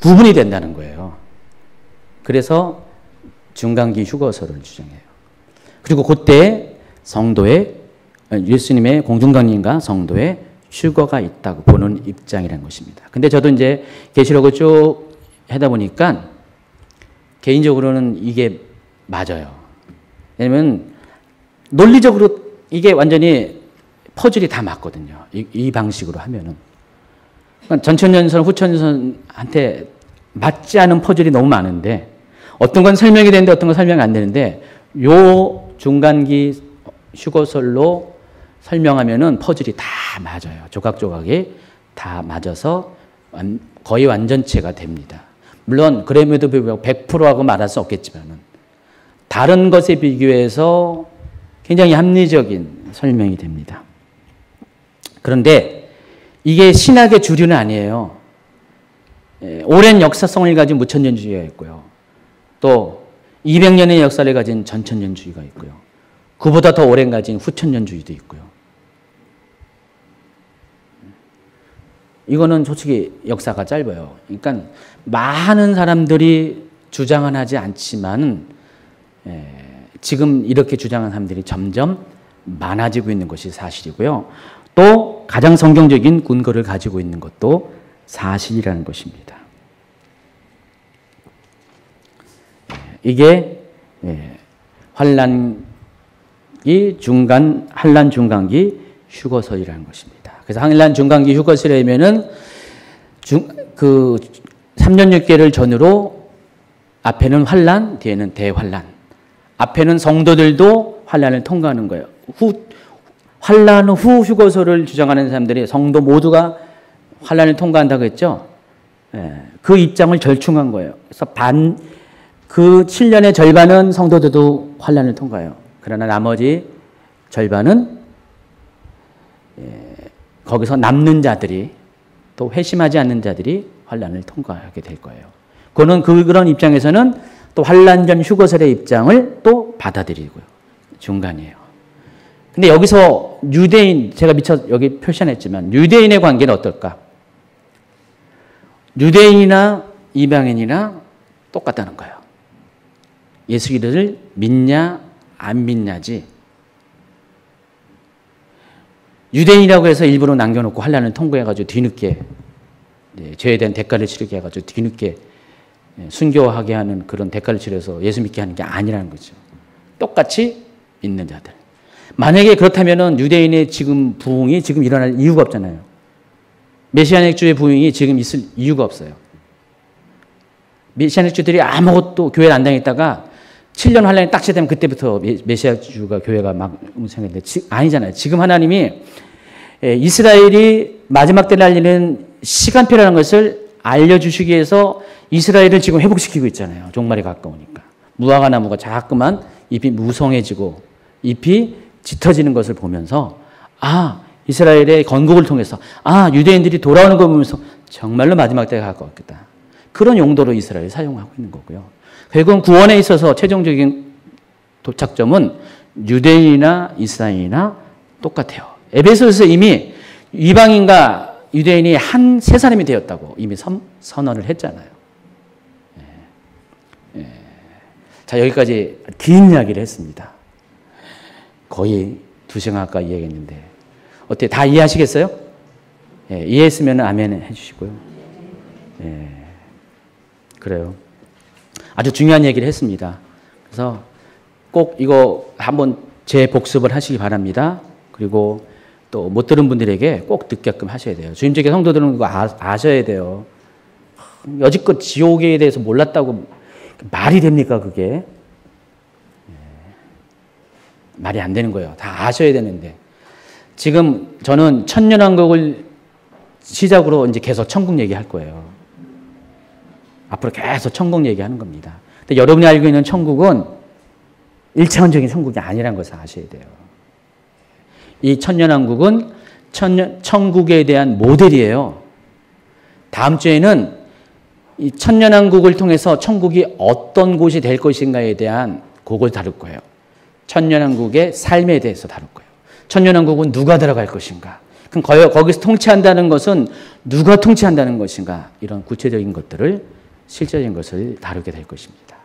구분이 된다는 거예요. 그래서 중간기 휴거설을 주장해요. 그리고 그때 성도의 예수님의 공중강림과 성도의 휴거가 있다고 보는 입장이라는 것입니다. 근데 저도 이제 계시록을 쭉 하다 보니까 개인적으로는 이게 맞아요. 왜냐면 논리적으로 이게 완전히 퍼즐이 다 맞거든요. 이 방식으로 하면은. 그러니까 전천년선, 후천년선한테 맞지 않은 퍼즐이 너무 많은데 어떤 건 설명이 되는데 어떤 건 설명이 안 되는데 요 중간기 휴거설로 설명하면은 퍼즐이 다 맞아요. 조각조각이 다 맞아서 거의 완전체가 됩니다. 물론 그럼에도 불구하고 100%하고 말할 수 없겠지만은 다른 것에 비교해서 굉장히 합리적인 설명이 됩니다. 그런데 이게 신학의 주류는 아니에요. 오랜 역사성을 가진 무천년주의가 있고요. 또 200년의 역사를 가진 전천년주의가 있고요. 그보다 더 오랜 가진 후천년주의도 있고요. 이거는 솔직히 역사가 짧아요. 그러니까 많은 사람들이 주장은 하지 않지만 지금 이렇게 주장하는 사람들이 점점 많아지고 있는 것이 사실이고요. 또 가장 성경적인 근거를 가지고 있는 것도 사실이라는 것입니다. 이게 환란 중간기 휴거설이라는 것입니다. 그래서 환란 중간기 휴거설이면은 그 3년 6개월 전으로 앞에는 환란, 뒤에는 대환란. 앞에는 성도들도 환란을 통과하는 거예요. 환란 후 휴거설을 주장하는 사람들이 성도 모두가 환란을 통과한다고 했죠. 그 입장을 절충한 거예요. 그래서 그 7년의 절반은 성도들도 환란을 통과해요. 그러나 나머지 절반은 거기서 남는 자들이 또 회심하지 않는 자들이 환란을 통과하게 될 거예요. 그런 입장에서는 또 환란 전 휴거설의 입장을 또 받아들이고요. 중간이에요. 근데 여기서 유대인, 제가 미처 여기 표시 안 했지만 유대인의 관계는 어떨까? 유대인이나 이방인이나 똑같다는 거예요. 예수 그리스도를 믿냐 안 믿냐지. 유대인이라고 해서 일부러 남겨놓고 환란을 통과해가지고 뒤늦게 죄에 대한 대가를 치르게 해가지고 뒤늦게 순교하게 하는 그런 대가를 치러서 예수 믿게 하는 게 아니라는 거죠. 똑같이 믿는 자들. 만약에 그렇다면은 유대인의 지금 부흥이 지금 일어날 이유가 없잖아요. 메시아닉 주의 부흥이 지금 있을 이유가 없어요. 메시아닉 주들이 아무것도 교회를 안 다녔다가 7년 환란이 딱 시작되면 그때부터 메시아 주가 교회가 막 생겼는데 아니잖아요. 지금 하나님이 이스라엘이 마지막 때를 알리는 시간표라는 것을 알려주시기 위해서 이스라엘을 지금 회복시키고 있잖아요. 종말이 가까우니까. 무화과 나무가 자꾸만 잎이 무성해지고 잎이 짙어지는 것을 보면서 이스라엘의 건국을 통해서 유대인들이 돌아오는 걸 보면서 정말로 마지막 때가 가까웠겠다. 그런 용도로 이스라엘을 사용하고 있는 거고요. 결국은 구원에 있어서 최종적인 도착점은 유대인이나 이스라엘이나 똑같아요. 에베소에서 이미 이방인과 유대인이 세 사람이 되었다고 이미 선언을 했잖아요. 자, 여기까지 긴 이야기를 했습니다. 거의 2시간 가까이 이야기했는데 어떻게 다 이해하시겠어요? 이해했으면 아멘 해주시고요. 그래요. 아주 중요한 얘기를 했습니다. 그래서 꼭 이거 한번 재복습을 하시기 바랍니다. 그리고 또 못 들은 분들에게 꼭 듣게끔 하셔야 돼요. 주임직의 성도들은 그거 아셔야 돼요. 여지껏 지옥에 대해서 몰랐다고 말이 됩니까, 그게? 말이 안 되는 거예요. 다 아셔야 되는데. 지금 저는 천년왕국을 시작으로 이제 계속 천국 얘기할 거예요. 앞으로 계속 천국 얘기하는 겁니다. 근데 여러분이 알고 있는 천국은 일차원적인 천국이 아니라는 것을 아셔야 돼요. 이 천년왕국은 천국에 대한 모델이에요. 다음 주에는 이 천년왕국을 통해서 천국이 어떤 곳이 될 것인가에 대한 그걸 다룰 거예요. 천년왕국의 삶에 대해서 다룰 거예요. 천년왕국은 누가 들어갈 것인가? 그럼 거기서 통치한다는 것은 누가 통치한다는 것인가? 이런 구체적인 것들을 실제적인 것을 다루게 될 것입니다.